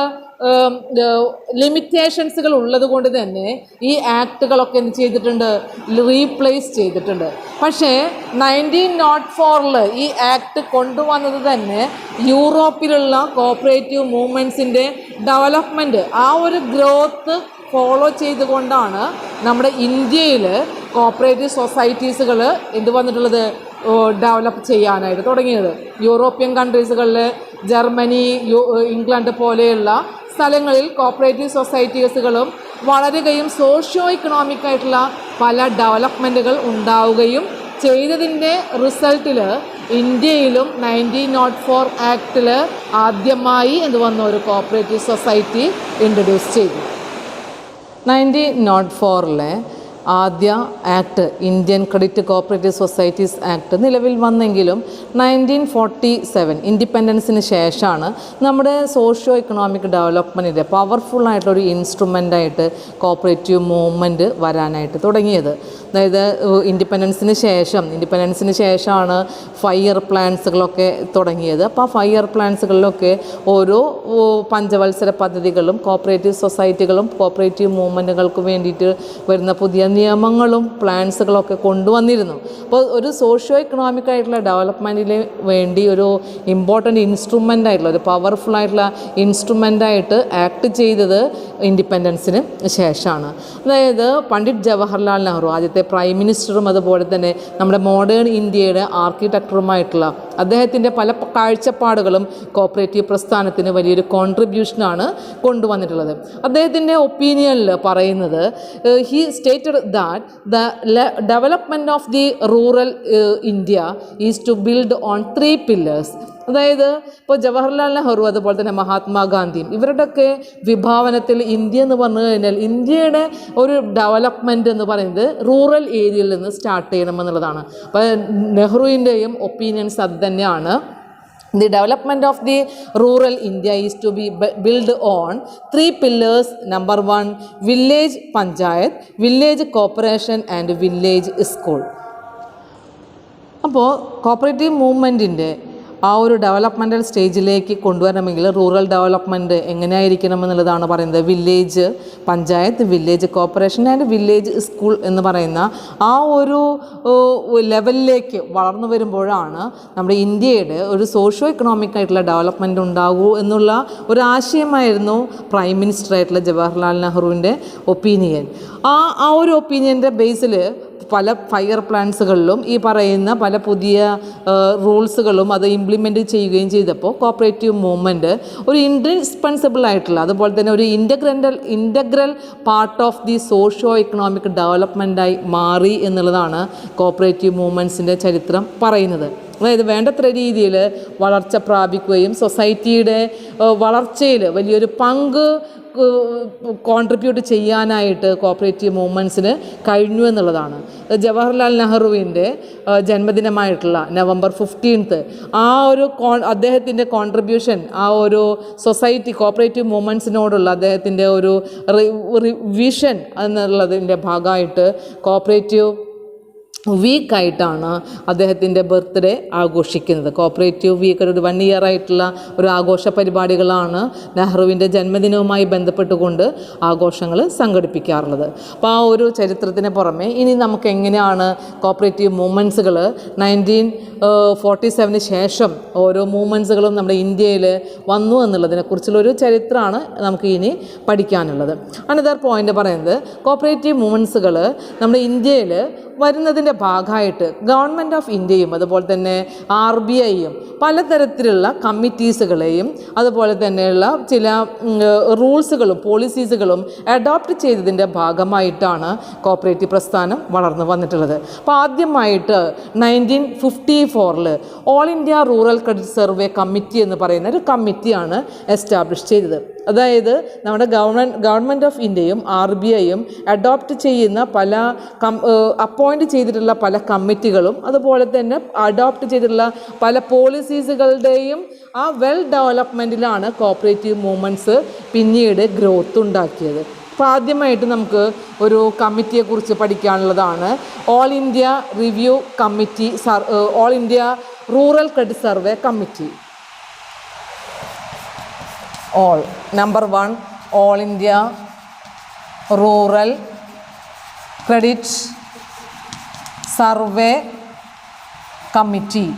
Speaker 1: ലിമിറ്റേഷൻസുകൾ ഉള്ളത് കൊണ്ട് തന്നെ ഈ ആക്ടുകളൊക്കെ എന്ത് ചെയ്തിട്ടുണ്ട്, റീപ്ലേസ് ചെയ്തിട്ടുണ്ട്. പക്ഷേ 1904 ഈ ആക്ട് കൊണ്ടുവന്നത് തന്നെ യൂറോപ്പിലുള്ള കോപ്പറേറ്റീവ് മൂവ്മെൻറ്റ്സിൻ്റെ ഡെവലപ്മെൻറ്റ്, ആ ഒരു ഗ്രോത്ത് ഫോളോ ചെയ്തുകൊണ്ടാണ് നമ്മുടെ ഇന്ത്യയിൽ കോപ്പറേറ്റീവ് സൊസൈറ്റീസുകൾ എന്ത് വന്നിട്ടുള്ളത്, ഡെവലപ്പ് ചെയ്യാനായിട്ട് തുടങ്ങിയത്. യൂറോപ്യൻ കൺട്രീസുകളിൽ ജർമ്മനി, ഇംഗ്ലണ്ട് പോലെയുള്ള സ്ഥലങ്ങളിൽ കോപ്പറേറ്റീവ് സൊസൈറ്റീസുകളും വളരുകയും സോഷ്യോ ഇക്കണോമിക് ആയിട്ടുള്ള പല ഡെവലപ്മെൻറ്റുകൾ ഉണ്ടാവുകയും ചെയ്തതിൻ്റെ റിസൾട്ടിൽ ഇന്ത്യയിലും 1904 ആക്ടിൽ ആദ്യമായി എന്ത് വന്നു, ഒരു കോപ്പറേറ്റീവ് സൊസൈറ്റി ഇൻട്രൊഡ്യൂസ് ചെയ്തു. 1904 ആദ്യ act Indian credit cooperative societies act നിലവിൽ വന്നെങ്കിലും 1947 ഇൻഡിപെൻഡൻസിന് ശേഷമാണ് നമ്മുടെ സോഷ്യോ ഇക്കണോമിക് ഡെവലപ്മെൻറ്റിൻ്റെ പവർഫുള്ളായിട്ടൊരു ഇൻസ്ട്രുമെൻ്റായിട്ട് കോപ്പറേറ്റീവ് മൂവ്മെൻറ്റ് വരാനായിട്ട് തുടങ്ങിയത്. അതായത് ഇൻഡിപെൻഡൻസിന് ശേഷമാണ് 5 ഇയർ പ്ലാൻസുകളൊക്കെ തുടങ്ങിയത്. അപ്പോൾ ആ 5 ഇയർ പ്ലാൻസുകളിലൊക്കെ ഓരോ പഞ്ചവത്സര പദ്ധതികളും കോപ്പറേറ്റീവ് സൊസൈറ്റികളും കോപ്പറേറ്റീവ് മൂവ്മെൻറ്റുകൾക്ക് വേണ്ടിയിട്ട് വരുന്ന പുതിയ നിയമങ്ങളും പ്ലാൻസുകളൊക്കെ കൊണ്ടുവന്നിരുന്നു. അപ്പോൾ ഒരു സോഷ്യോ ഇക്കണോമിക് ആയിട്ടുള്ള ഡെവലപ്മെൻറ്റിന് വേണ്ടി ഒരു ഇമ്പോർട്ടൻ്റ് ഇൻസ്ട്രുമെൻ്റ് ആയിട്ടുള്ള ഒരു പവർഫുൾ ആയിട്ടുള്ള ഇൻസ്ട്രുമെൻ്റായിട്ട് ആക്ട് ചെയ്തത് ഇൻഡിപെൻഡൻസിന് ശേഷമാണ്. അതായത് പണ്ഡിറ്റ് ജവഹർലാൽ നെഹ്റു ആദ്യത്തെ പ്രൈം മിനിസ്റ്ററും അതുപോലെ തന്നെ നമ്മുടെ മോഡേൺ ഇന്ത്യയുടെ ആർക്കിടെക്ടറുമായിട്ടുള്ള അദ്ദേഹത്തിൻ്റെ പല കാഴ്ചപ്പാടുകളും കോപ്പറേറ്റീവ് പ്രസ്ഥാനത്തിന് വലിയൊരു കോൺട്രിബ്യൂഷനാണ് കൊണ്ടുവന്നിട്ടുള്ളത്. അദ്ദേഹത്തിൻ്റെ ഒപ്പീനിയനിൽ പറയുന്നത്, he stated that the development of the rural India is to build on 3 pillars. അതായത് ഇപ്പോൾ ജവഹർലാൽ നെഹ്റു അതുപോലെ തന്നെ മഹാത്മാഗാന്ധിയും ഇവരുടെയൊക്കെ വിഭാവനത്തിൽ ഇന്ത്യ എന്ന് പറഞ്ഞു കഴിഞ്ഞാൽ ഇന്ത്യയുടെ ഒരു ഡെവലപ്മെൻറ്റ് എന്ന് പറയുന്നത് റൂറൽ ഏരിയയിൽ നിന്ന് സ്റ്റാർട്ട് ചെയ്യണമെന്നുള്ളതാണ്. അപ്പോൾ നെഹ്റുവിൻ്റെയും ഒപ്പീനിയൻസ് അത് തന്നെയാണ്. The development of the rural India is to be built on 3 pillars. Number 1, village panchayat, village corporation and village school. അപ്പോൾ കോപ്പറേറ്റീവ് മൂവ്മെൻറ്റിൻ്റെ ആ ഒരു ഡെവലപ്മെൻറ്റൽ സ്റ്റേജിലേക്ക് കൊണ്ടുവരണമെങ്കിൽ റൂറൽ ഡെവലപ്മെൻറ്റ് എങ്ങനെയായിരിക്കണം എന്നുള്ളതാണ് പറയുന്നത്. Village panchayat, village corporation and village school എന്ന് പറയുന്ന ആ ഒരു ലെവലിലേക്ക് വളർന്നു വരുമ്പോഴാണ് നമ്മുടെ ഇന്ത്യയുടെ ഒരു സോഷ്യോ ഇക്കണോമിക് ആയിട്ടുള്ള ഡെവലപ്മെൻറ്റ് ഉണ്ടാകൂ എന്നുള്ള ഒരു ആശയമായിരുന്നു പ്രൈം മിനിസ്റ്റർ ആയിട്ടുള്ള ജവഹർലാൽ നെഹ്റുവിൻ്റെ ഒപ്പീനിയൻ. ആ ഒരു ഒപ്പീനിയൻ്റെ ബേസിൽ പല 5 ഇയർ പ്ലാൻസുകളിലും ഈ പറയുന്ന പല പുതിയ റൂൾസുകളും അത് ഇംപ്ലിമെൻറ്റ് ചെയ്യുകയും ചെയ്തപ്പോൾ കോപ്പറേറ്റീവ് മൂവ്മെൻറ്റ് ഒരു ഇൻഡിസ്പെൻസിബിൾ ആയിട്ടുള്ള അതുപോലെ തന്നെ ഒരു integral part of the socio economic ഡെവലപ്മെൻറ്റായി മാറി എന്നുള്ളതാണ് കോപ്പറേറ്റീവ് മൂവ്മെൻറ്റ്സിൻ്റെ ചരിത്രം പറയുന്നത്. അതായത് വേണ്ടത്ര രീതിയിൽ വളർച്ച പ്രാപിക്കുകയും സൊസൈറ്റിയുടെ വളർച്ചയിൽ വലിയൊരു പങ്ക് കോൺട്രിബ്യൂട്ട് ചെയ്യാനായിട്ട് കോപ്പറേറ്റീവ് മൂവ്മെൻറ്റ്സിന് കഴിഞ്ഞു എന്നുള്ളതാണ്. ജവഹർലാൽ നെഹ്റുവിൻ്റെ ജന്മദിനമായിട്ടുള്ള November 15th അദ്ദേഹത്തിൻ്റെ കോൺട്രിബ്യൂഷൻ ആ ഒരു സൊസൈറ്റി കോപ്പറേറ്റീവ് മൂവ്മെൻറ്റ്സിനോടുള്ള അദ്ദേഹത്തിൻ്റെ ഒരു വിഷൻ എന്നുള്ളതിൻ്റെ ഭാഗമായിട്ട് കോപ്പറേറ്റീവ് വീക്കായിട്ടാണ് അദ്ദേഹത്തിൻ്റെ ബർത്ത്ഡേ ആഘോഷിക്കുന്നത്. കോപ്പറേറ്റീവ് വീക്ക് ഒരു 1 year ആയിട്ടുള്ള ഒരു ആഘോഷ പരിപാടികളാണ് നെഹ്റുവിൻ്റെ ജന്മദിനവുമായി ബന്ധപ്പെട്ടുകൊണ്ട് ആഘോഷങ്ങൾ സംഘടിപ്പിക്കാറുള്ളത്. അപ്പോൾ ആ ഒരു ചരിത്രത്തിന് പുറമെ ഇനി നമുക്ക് എങ്ങനെയാണ് കോപ്പറേറ്റീവ് മൂവ്മെൻറ്റ്സുകൾ 1947 ശേഷം ഓരോ മൂവ്മെൻറ്റ്സുകളും നമ്മുടെ ഇന്ത്യയിൽ വന്നു എന്നുള്ളതിനെക്കുറിച്ചുള്ളൊരു ചരിത്രമാണ് നമുക്ക് ഇനി പഠിക്കാനുള്ളത്. അനദർ പോയിൻ്റ് പറയുന്നത് കോപ്പറേറ്റീവ് മൂവ്മെൻറ്റ്സുകൾ നമ്മുടെ ഇന്ത്യയിൽ വരുന്നതിൻ്റെ ഭാഗമായിട്ട് ഗവൺമെൻറ് ഓഫ് ഇന്ത്യയും അതുപോലെ തന്നെ RBIയും പലതരത്തിലുള്ള കമ്മിറ്റീസുകളെയും അതുപോലെ തന്നെയുള്ള ചില റൂൾസുകളും പോളിസീസുകളും അഡോപ്റ്റ് ചെയ്തതിൻ്റെ ഭാഗമായിട്ടാണ് കോപ്പറേറ്റീവ് പ്രസ്ഥാനം വളർന്നു വന്നിട്ടുള്ളത്. അപ്പോൾ ആദ്യമായിട്ട് 1954 all India rural credit survey committee എന്ന് പറയുന്ന ഒരു കമ്മിറ്റിയാണ് എസ്റ്റാബ്ലിഷ് ചെയ്തത്. അതായത് നമ്മുടെ ഗവൺമെൻറ് ഓഫ് ഇന്ത്യയും RBIയും അഡോപ്റ്റ് ചെയ്യുന്ന പല അപ്പോയിൻ്റ് ചെയ്തിട്ടുള്ള പല കമ്മിറ്റികളും അതുപോലെ തന്നെ അഡോപ്റ്റ് ചെയ്തിട്ടുള്ള പല പോളിസീസുകളുടെയും ആ വെൽ ഡെവലപ്മെൻറ്റിലാണ് കോപ്പറേറ്റീവ് മൂവ്മെൻറ്റ്സ് പിന്നീട് ഗ്രോത്ത് ഉണ്ടാക്കിയത്. അപ്പോൾ ആദ്യമായിട്ട് നമുക്ക് ഒരു കമ്മിറ്റിയെക്കുറിച്ച് പഠിക്കാനുള്ളതാണ് all India review committee all India rural credit survey committee. Number 1 All India Rural Credit Survey Committee.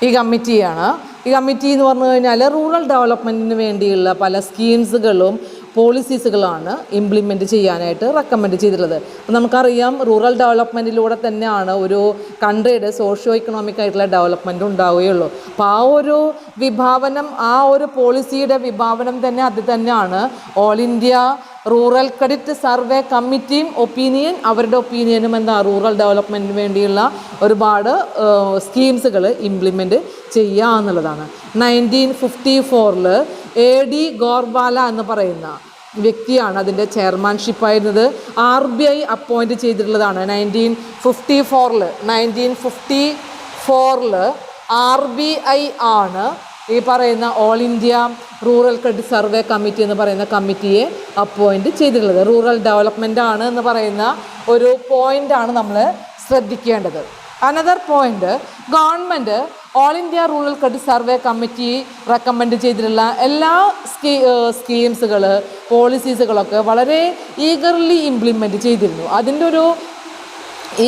Speaker 1: ഈ കമ്മിറ്റിയാണ്. ഈ കമ്മിറ്റി എന്ന് പറഞ്ഞു കഴിഞ്ഞാൽ റൂറൽ ഡെവലപ്മെൻറ്റിന് വേണ്ടിയുള്ള പല സ്കീംസുകളും പോളിസീസുകളാണ് ഇംപ്ലിമെൻറ്റ് ചെയ്യാനായിട്ട് റെക്കമെൻഡ് ചെയ്തിട്ടുള്ളത്. അപ്പോൾ നമുക്കറിയാം റൂറൽ ഡെവലപ്മെൻറ്റിലൂടെ തന്നെയാണ് ഒരു കൺട്രിയുടെ സോഷ്യോ ഇക്കണോമിക് ആയിട്ടുള്ള ഡെവലപ്മെൻറ്റ് ഉണ്ടാവുകയുള്ളൂ. അപ്പോൾ ആ ഒരു വിഭാവനം ആ ഒരു പോളിസിയുടെ വിഭാവനം തന്നെ അത് തന്നെയാണ് all India rural credit survey കമ്മിറ്റിയും അവരുടെ ഒപ്പീനിയനും എന്താ റൂറൽ ഡെവലപ്മെൻറ്റിന് വേണ്ടിയുള്ള ഒരുപാട് സ്കീംസുകൾ ഇംപ്ലിമെൻറ്റ് ചെയ്യുക എന്നുള്ളതാണ്. 1954 AD ഗോർവാല എന്ന് പറയുന്ന വ്യക്തിയാണ് അതിൻ്റെ ചെയർമാൻഷിപ്പായിരുന്നത്. RBI അപ്പോയിൻറ്റ് ചെയ്തിട്ടുള്ളതാണ് 1954 RBI ആണ് ഈ പറയുന്ന all India rural credit survey committee എന്ന് പറയുന്ന കമ്മിറ്റിയെ അപ്പോയിൻറ്റ് ചെയ്തിട്ടുള്ളത്. റൂറൽ ഡെവലപ്മെൻ്റ് ആണ് എന്ന് പറയുന്ന ഒരു പോയിൻ്റാണ് നമ്മൾ ശ്രദ്ധിക്കേണ്ടത്. Another point government all India rural credit survey committee recommend ചെയ്തിട്ടുള്ള എല്ലാ സ്കീംസുകൾ പോളിസീസുകളൊക്കെ വളരെ ഈഗർലി ഇംപ്ലിമെൻറ്റ് ചെയ്തിരുന്നു. അതിൻ്റെ ഒരു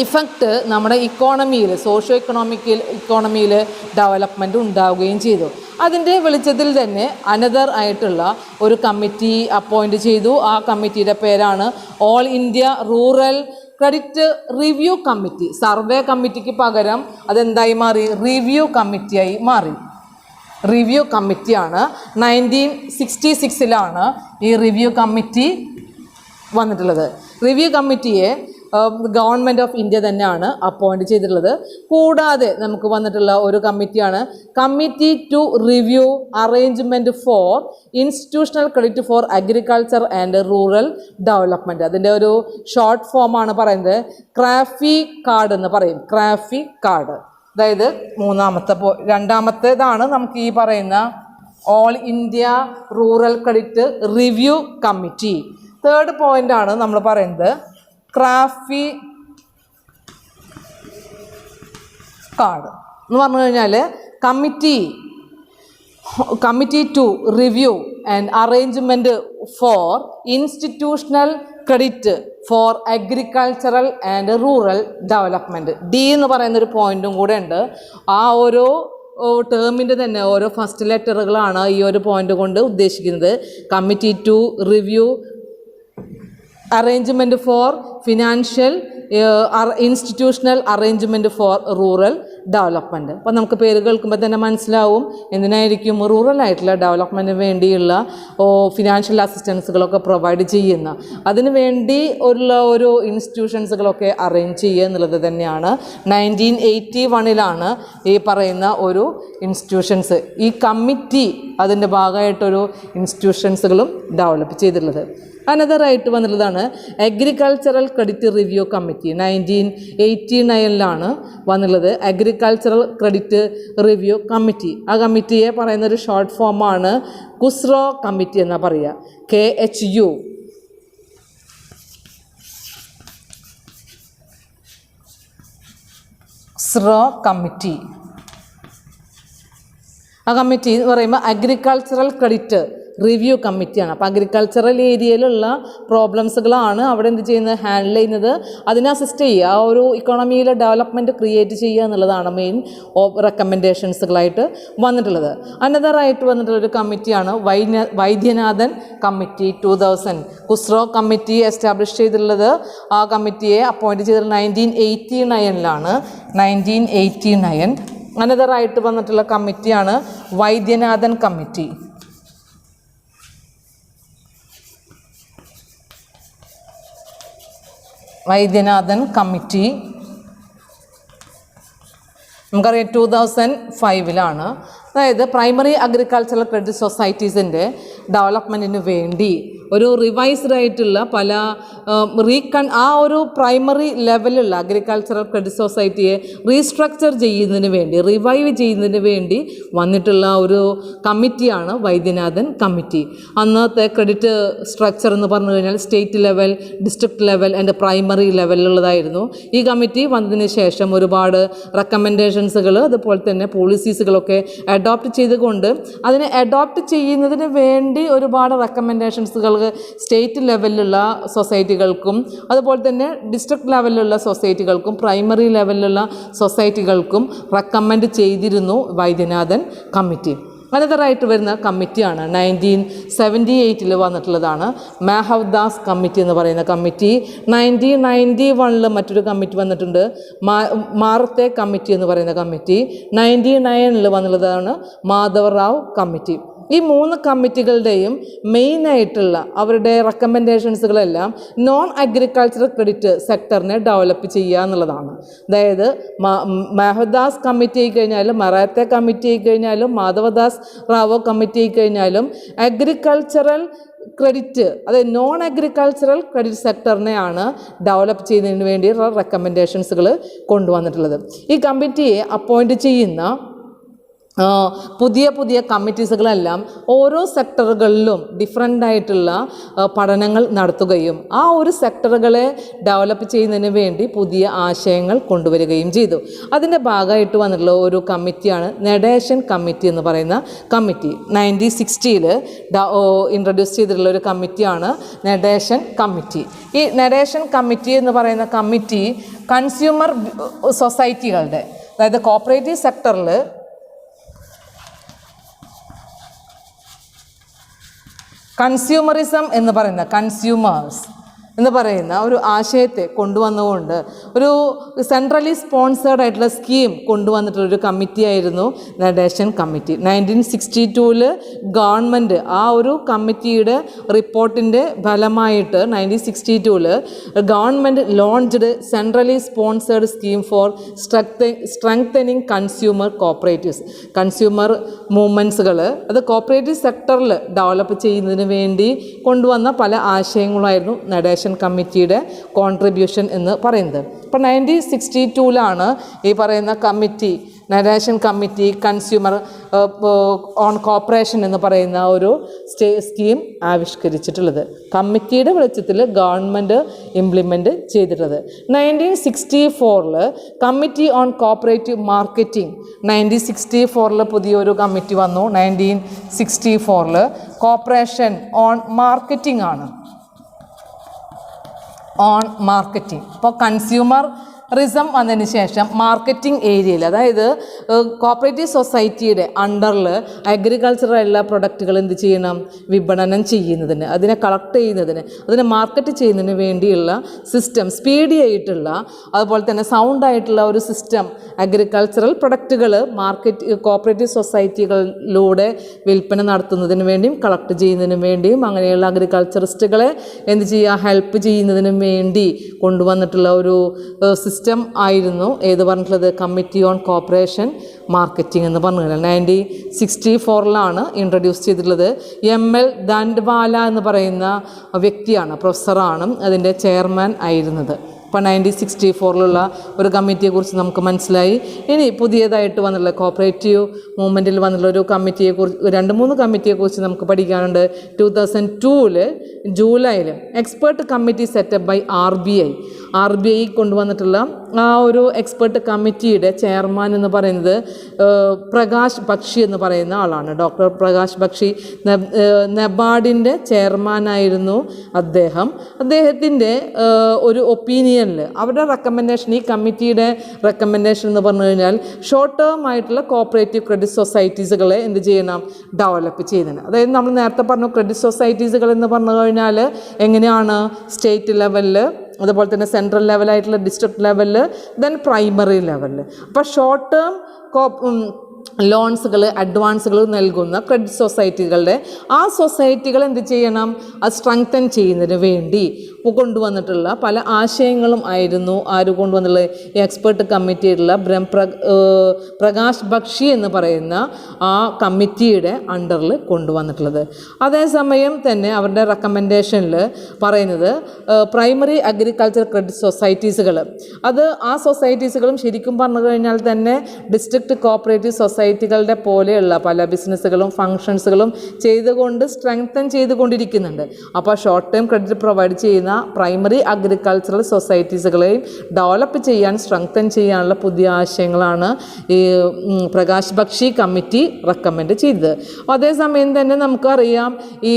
Speaker 1: ഇഫക്റ്റ് നമ്മുടെ ഇക്കോണമിയിൽ സോഷ്യോ ഇക്കോണമിയിൽ ഡെവലപ്മെൻറ്റ് ഉണ്ടാവുകയും ചെയ്തു. അതിൻ്റെ വെളിച്ചത്തിൽ തന്നെ അനദർ ആയിട്ടുള്ള ഒരു കമ്മിറ്റി അപ്പോയിൻറ്റ് ചെയ്തു. ആ കമ്മിറ്റിയുടെ പേരാണ് all India rural credit review committee. Survey കമ്മിറ്റിക്ക് പകരം അതെന്തായി മാറി? റിവ്യൂ കമ്മിറ്റിയായി മാറി. റിവ്യൂ കമ്മിറ്റിയാണ് 1966 ഈ റിവ്യൂ കമ്മിറ്റി വന്നിട്ടുള്ളത്. റിവ്യൂ കമ്മിറ്റിയെ ഗവൺമെൻറ് ഓഫ് ഇന്ത്യ തന്നെയാണ് അപ്പോയിൻറ്റ് ചെയ്തിട്ടുള്ളത്. കൂടാതെ നമുക്ക് വന്നിട്ടുള്ള ഒരു കമ്മിറ്റിയാണ് committee to review arrangement for institutional credit for agriculture and rural development. അതിൻ്റെ ഒരു ഷോർട്ട് ഫോമാണ് പറയുന്നത് ക്രാഫി കാർഡ് എന്ന് പറയും. ക്രാഫി കാർഡ് അതായത് രണ്ടാമത്തേതാണ് നമുക്ക് ഈ പറയുന്ന all India rural credit review committee. Third പോയിൻ്റാണ് നമ്മൾ പറയുന്നത് ക്രാഫി കാർഡ് എന്ന് പറഞ്ഞു കഴിഞ്ഞാൽ committee to review and arrangement for institutional credit for agricultural and rural development. D എന്ന് പറയുന്നൊരു പോയിൻറ്റും കൂടെ ഉണ്ട്. ആ ഓരോ ടേമിൻ്റെ തന്നെ ഓരോ ഫസ്റ്റ് ലെറ്ററുകളാണ് ഈ ഒരു പോയിൻ്റ് കൊണ്ട് ഉദ്ദേശിക്കുന്നത്. Committee to review arrangement for financial institutional arrangement for rural development. അപ്പോൾ നമുക്ക് പേര് കേൾക്കുമ്പോൾ തന്നെ മനസ്സിലാവും എന്തിനായിരിക്കും റൂറലായിട്ടുള്ള ഡെവലപ്മെൻറ്റിന് വേണ്ടിയുള്ള ഫിനാൻഷ്യൽ അസിസ്റ്റൻസുകളൊക്കെ പ്രൊവൈഡ് ചെയ്യുന്ന, അതിനു വേണ്ടി ഉള്ള ഒരു ഇൻസ്റ്റിറ്റ്യൂഷൻസുകളൊക്കെ അറേഞ്ച് ചെയ്യുക എന്നുള്ളത് തന്നെയാണ് 1981 ഈ പറയുന്ന ഒരു ഇൻസ്റ്റിറ്റ്യൂഷൻസ്, ഈ കമ്മിറ്റി അതിൻ്റെ ഭാഗമായിട്ടൊരു ഇൻസ്റ്റിറ്റ്യൂഷൻസുകളും ഡെവലപ്പ് ചെയ്തിട്ടുള്ളത്. അനദറായിട്ട് വന്നിട്ടുള്ളതാണ് അഗ്രികൾച്ചറൽ ക്രെഡിറ്റ് റിവ്യൂ കമ്മിറ്റി. 1989 വന്നുള്ളത് അഗ്രികൾച്ചറൽ ക്രെഡിറ്റ് റിവ്യൂ കമ്മിറ്റി. ആ കമ്മിറ്റിയെ പറയുന്നൊരു ഷോർട്ട് ഫോമാണ് കുസ്റോ കമ്മിറ്റി എന്നാണ് പറയുക. KHU. കുസ്റോ കമ്മിറ്റി. ആ കമ്മിറ്റി എന്ന് പറയുമ്പോൾ അഗ്രികൾച്ചറൽ ക്രെഡിറ്റ് റിവ്യൂ കമ്മിറ്റിയാണ്. അപ്പോൾ അഗ്രികൾച്ചറൽ ഏരിയയിലുള്ള പ്രോബ്ലംസുകളാണ് അവിടെ എന്ത് ചെയ്യുന്നത്, ഹാൻഡിൽ ചെയ്യുന്നത്. അതിനെ അസിസ്റ്റ് ചെയ്യുക, ആ ഒരു ഇക്കോണമിയിലെ ഡെവലപ്മെൻറ്റ് ക്രിയേറ്റ് ചെയ്യുക എന്നുള്ളതാണ് മെയിൻ റെക്കമെൻഡേഷൻസുകളായിട്ട് വന്നിട്ടുള്ളത്. അനദറായിട്ട് വന്നിട്ടുള്ളൊരു കമ്മിറ്റിയാണ് വൈദ്യനാഥൻ കമ്മിറ്റി. 2000 കുസ്റോ കമ്മിറ്റി എസ്റ്റാബ്ലിഷ് ചെയ്തിട്ടുള്ളത്. ആ കമ്മിറ്റിയെ അപ്പോയിൻറ്റ് ചെയ്തത് 1989. 1989 അനദറായിട്ട് വന്നിട്ടുള്ള കമ്മിറ്റിയാണ് വൈദ്യനാഥൻ കമ്മിറ്റി. വൈദ്യനാഥൻ കമ്മിറ്റി നമുക്കറിയാം 2005 അതായത് പ്രൈമറി അഗ്രികൾച്ചറൽ ക്രെഡിറ്റ് സൊസൈറ്റീസിൻ്റെ ഡെവലപ്മെൻറ്റിന് വേണ്ടി ഒരു റിവൈസ്ഡ് ആയിട്ടുള്ള പല ആ ഒരു പ്രൈമറി ലെവലുള്ള അഗ്രികൾച്ചറൽ ക്രെഡിറ്റ് സൊസൈറ്റിയെ റീസ്ട്രക്ചർ ചെയ്യുന്നതിന് വേണ്ടി, റിവൈവ് ചെയ്യുന്നതിന് വേണ്ടി വന്നിട്ടുള്ള ഒരു കമ്മിറ്റിയാണ് വൈദ്യനാഥൻ കമ്മിറ്റി. അന്നത്തെ ക്രെഡിറ്റ് സ്ട്രക്ചർ എന്ന് പറഞ്ഞു കഴിഞ്ഞാൽ state level, district level and പ്രൈമറി ലെവലിലുള്ളതായിരുന്നു. ഈ കമ്മിറ്റി വന്നതിന് ശേഷം ഒരുപാട് റെക്കമെൻഡേഷൻസുകൾ അതുപോലെ തന്നെ പോളിസീസുകളൊക്കെ അഡോപ്റ്റ് ചെയ്തുകൊണ്ട് അതിനെ അഡോപ്റ്റ് ചെയ്യുന്നതിന് വേണ്ടി ഒരുപാട് റെക്കമെൻഡേഷൻസുകൾ സ്റ്റേറ്റ് ലെവലിലുള്ള സൊസൈറ്റികൾക്കും അതുപോലെ തന്നെ ഡിസ്ട്രിക്ട് ലെവലിലുള്ള സൊസൈറ്റികൾക്കും പ്രൈമറി ലെവലിലുള്ള സൊസൈറ്റികൾക്കും റെക്കമെൻഡ് ചെയ്തിരുന്നു വൈദ്യനാഥൻ കമ്മിറ്റി. അനദറായിട്ട് വരുന്ന കമ്മിറ്റിയാണ് 1978 വന്നിട്ടുള്ളതാണ് മാഹവ്ദാസ് കമ്മിറ്റി എന്ന് പറയുന്ന കമ്മിറ്റി. 1991 മറ്റൊരു കമ്മിറ്റി വന്നിട്ടുണ്ട്, മാറത്തെ കമ്മിറ്റി എന്ന് പറയുന്ന കമ്മിറ്റി. 1999 വന്നുള്ളതാണ് മാധവറാവ് കമ്മിറ്റി. ഈ 3 കമ്മിറ്റികളുടെയും മെയിനായിട്ടുള്ള അവരുടെ റെക്കമെൻഡേഷൻസുകളെല്ലാം നോൺ അഗ്രികൾച്ചറൽ ക്രെഡിറ്റ് സെക്ടറിനെ ഡെവലപ്പ് ചെയ്യുക എന്നുള്ളതാണ്. അതായത് മാഹവദാസ് കമ്മിറ്റി ആയി കഴിഞ്ഞാലും മറാത്തെ കമ്മിറ്റി ആയി കഴിഞ്ഞാലും മാധവദാസ് റാവോ കമ്മിറ്റി ആയി കഴിഞ്ഞാലും അഗ്രികൾച്ചറൽ ക്രെഡിറ്റ്, അതായത് നോൺ അഗ്രികൾച്ചറൽ ക്രെഡിറ്റ് സെക്ടറിനെയാണ് ഡെവലപ്പ് ചെയ്യുന്നതിന് വേണ്ടി റെക്കമെൻഡേഷൻസുകൾ കൊണ്ടുവന്നിട്ടുള്ളത്. ഈ കമ്മിറ്റിയെ അപ്പോയിൻറ്റ് ചെയ്യുന്ന പുതിയ പുതിയ കമ്മിറ്റീസുകളെല്ലാം ഓരോ സെക്ടറുകളിലും ഡിഫറൻ്റായിട്ടുള്ള പഠനങ്ങൾ നടത്തുകയും ആ ഒരു സെക്ടറുകളെ ഡെവലപ്പ് ചെയ്യുന്നതിന് വേണ്ടി പുതിയ ആശയങ്ങൾ കൊണ്ടുവരികയും ചെയ്തു. അതിൻ്റെ ഭാഗമായിട്ട് വന്നിട്ടുള്ള ഒരു കമ്മിറ്റിയാണ് നെഡേഷൻ കമ്മിറ്റി എന്ന് പറയുന്ന കമ്മിറ്റി. 1960 ഇൻട്രൊഡ്യൂസ് ചെയ്തിട്ടുള്ള ഒരു കമ്മിറ്റിയാണ് നെഡേഷൻ കമ്മിറ്റി. ഈ നെഡേഷൻ കമ്മിറ്റി എന്ന് പറയുന്ന കമ്മിറ്റി കൺസ്യൂമർ സൊസൈറ്റികളുടെ, അതായത് കോപ്പറേറ്റീവ് സെക്ടറിൽ കൺസ്യൂമറിസം എന്ന് പറയുന്ന, കൺസ്യൂമേഴ്സ് എന്ന് പറയുന്ന ഒരു ആശയത്തെ കൊണ്ടുവന്നുകൊണ്ട് ഒരു സെൻട്രലി സ്പോൺസേർഡ് ആയിട്ടുള്ള സ്കീം കൊണ്ടുവന്നിട്ടുള്ളൊരു കമ്മിറ്റിയായിരുന്നു നെഡേഷൻ കമ്മിറ്റി. 1962 ഗവൺമെൻറ് ആ ഒരു കമ്മിറ്റിയുടെ റിപ്പോർട്ടിൻ്റെ ഫലമായിട്ട് 1962 government launched centrally sponsored scheme for strengthening consumer cooperatives. Consumer മൂവ്മെൻറ്റ്സുകൾ അത് കോപ്പറേറ്റീവ് സെക്ടറിൽ ഡെവലപ്പ് ചെയ്യുന്നതിന് വേണ്ടി കൊണ്ടുവന്ന പല ആശയങ്ങളായിരുന്നു നെഡേഷൻ കമ്മിറ്റിയുടെ കോൺട്രിബ്യൂഷൻ എന്ന് പറയുന്നത്. ഇപ്പോൾ 1962 ഈ പറയുന്ന കമ്മിറ്റി, നെഡേഷൻ കമ്മിറ്റി കൺസ്യൂമർ ഓൺ കോപ്പറേഷൻ എന്ന് പറയുന്ന ഒരു സ്കീം ആവിഷ്കരിച്ചിട്ടുള്ളത്. കമ്മിറ്റിയുടെ വെളിച്ചത്തിൽ ഗവൺമെൻറ് ഇംപ്ലിമെൻറ്റ് ചെയ്തിട്ടുള്ളത്. 1964 കമ്മിറ്റി ഓൺ കോപ്പറേറ്റീവ് മാർക്കറ്റിംഗ്. 1964 പുതിയൊരു കമ്മിറ്റി വന്നു. 1964 കോപ്പറേഷൻ ഓൺ മാർക്കറ്റിംഗ് ആണ്, ഓൺ മാർക്കറ്റിംഗ്. അപ്പോൾ കൺസ്യൂമർ റിസം വന്നതിന് ശേഷം മാർക്കറ്റിംഗ് ഏരിയയിൽ, അതായത് കോപ്പറേറ്റീവ് സൊസൈറ്റിയുടെ അണ്ടറിൽ അഗ്രികൾച്ചറുള്ള പ്രൊഡക്റ്റുകൾ എന്ത് ചെയ്യണം, വിപണനം ചെയ്യുന്നതിന്, അതിനെ കളക്ട് ചെയ്യുന്നതിന്, അതിനെ മാർക്കറ്റ് ചെയ്യുന്നതിന് വേണ്ടിയുള്ള സിസ്റ്റം, സ്പീഡി ആയിട്ടുള്ള അതുപോലെ തന്നെ സൗണ്ടായിട്ടുള്ള ഒരു സിസ്റ്റം അഗ്രികൾച്ചറൽ പ്രൊഡക്റ്റുകൾ കോപ്പറേറ്റീവ് സൊസൈറ്റികളിലൂടെ വിൽപ്പന നടത്തുന്നതിന് വേണ്ടിയും കളക്ട് ചെയ്യുന്നതിന് വേണ്ടിയും അങ്ങനെയുള്ള അഗ്രികൾച്ചറിസ്റ്റുകളെ എന്ത് ചെയ്യുക, ഹെൽപ്പ് ചെയ്യുന്നതിനും വേണ്ടി കൊണ്ടുവന്നിട്ടുള്ള ഒരു സിസ്റ്റം ആയിരുന്നു ഏത് പറഞ്ഞിട്ടുള്ളത്, കമ്മിറ്റി ഓൺ കോപ്പറേഷൻ മാർക്കറ്റിംഗ് എന്ന് പറഞ്ഞിട്ടുള്ളത്. 1964 ഇൻട്രൊഡ്യൂസ് ചെയ്തിട്ടുള്ളത്. ML ദണ്ഡ്വാല എന്ന് പറയുന്ന വ്യക്തിയാണ്, പ്രൊഫസറാണ് അതിൻ്റെ ചെയർമാൻ ആയിരുന്നത്. ഇപ്പോൾ 1964 ഒരു കമ്മിറ്റിയെക്കുറിച്ച് നമുക്ക് മനസ്സിലായി. ഇനി പുതിയതായിട്ട് വന്നിട്ടുള്ള കോപ്പറേറ്റീവ് മൂവ്മെൻറ്റിൽ വന്നിട്ടുള്ള ഒരു കമ്മിറ്റിയെക്കുറിച്ച്, 2-3 കമ്മിറ്റിയെക്കുറിച്ച് നമുക്ക് പഠിക്കാനുണ്ട്. 2002 ജൂലൈയിൽ expert committee setup by RBI കൊണ്ടുവന്നിട്ടുള്ള ആ ഒരു എക്സ്പേർട്ട് കമ്മിറ്റിയുടെ ചെയർമാൻ എന്ന് പറയുന്നത് പ്രകാശ് ബക്ഷി എന്ന് പറയുന്ന ആളാണ്. ഡോക്ടർ പ്രകാശ് ബക്ഷി നബാർഡിൻ്റെ ചെയർമാനായിരുന്നു അദ്ദേഹത്തിൻ്റെ ഒരു ഒപ്പീനിയനിൽ അവരുടെ റെക്കമെൻഡേഷൻ, ഈ കമ്മിറ്റിയുടെ റെക്കമെൻഡേഷൻ എന്ന് പറഞ്ഞു കഴിഞ്ഞാൽ ഷോർട്ട് ടേം ആയിട്ടുള്ള കോപ്പറേറ്റീവ് ക്രെഡിറ്റ് സൊസൈറ്റീസുകളെ എന്ത് ചെയ്യണം, ഡെവലപ്പ് ചെയ്യുന്നതിന്. അതായത് നമ്മൾ നേരത്തെ പറഞ്ഞു ക്രെഡിറ്റ് സൊസൈറ്റീസുകൾ എന്ന് പറഞ്ഞു കഴിഞ്ഞാൽ എങ്ങനെയാണ്, സ്റ്റേറ്റ് ലെവലിൽ, അതുപോലെ തന്നെ സെൻട്രൽ ലെവലായിട്ടുള്ള ഡിസ്ട്രിക്ട് ലെവലിൽ, ദെൻ പ്രൈമറി ലെവലിൽ. അപ്പോൾ ഷോർട്ട് ടേം ലോൺസുകൾ, അഡ്വാൻസുകൾ നൽകുന്ന ക്രെഡിറ്റ് സൊസൈറ്റികളുടെ ആ സൊസൈറ്റികൾ എന്ത് ചെയ്യണം, അത് സ്ട്രെങ്തൻ ചെയ്യുന്നതിന് വേണ്ടി കൊണ്ടുവന്നിട്ടുള്ള പല ആശയങ്ങളും ആയിരുന്നു ആര് കൊണ്ടുവന്നിട്ടുള്ളത്, ഈ എക്സ്പേർട്ട് കമ്മിറ്റിയിലുള്ള പ്രകാശ് ബക്ഷി എന്ന് പറയുന്ന ആ കമ്മിറ്റിയുടെ അണ്ടറിൽ കൊണ്ടുവന്നിട്ടുള്ളത്. അതേസമയം തന്നെ അവരുടെ റെക്കമെൻഡേഷനിൽ പറയുന്നത് പ്രൈമറി അഗ്രികൾച്ചർ ക്രെഡിറ്റ് സൊസൈറ്റീസുകൾ, അത് ആ സൊസൈറ്റീസുകളും ശരിക്കും പറഞ്ഞു കഴിഞ്ഞാൽ തന്നെ ഡിസ്ട്രിക്ട് കോപ്പറേറ്റീവ് സൊസൈറ്റികളുടെ പോലെയുള്ള പല ബിസിനസ്സുകളും ഫങ്ഷൻസുകളും ചെയ്തുകൊണ്ട് സ്ട്രെങ്തൻ ചെയ്തുകൊണ്ടിരിക്കുന്നുണ്ട്. അപ്പോൾ ഷോർട്ട് ടേം ക്രെഡിറ്റ് പ്രൊവൈഡ് ചെയ്യുന്ന പ്രൈമറി അഗ്രികൾച്ചറൽ സൊസൈറ്റീസുകളെയും ഡെവലപ്പ് ചെയ്യാൻ, സ്ട്രെങ്തൻ ചെയ്യാനുള്ള പുതിയ ആശയങ്ങളാണ് ഈ പ്രകാശ് ബക്ഷി കമ്മിറ്റി റെക്കമെൻഡ് ചെയ്തത്. അതേസമയം തന്നെ നമുക്കറിയാം ഈ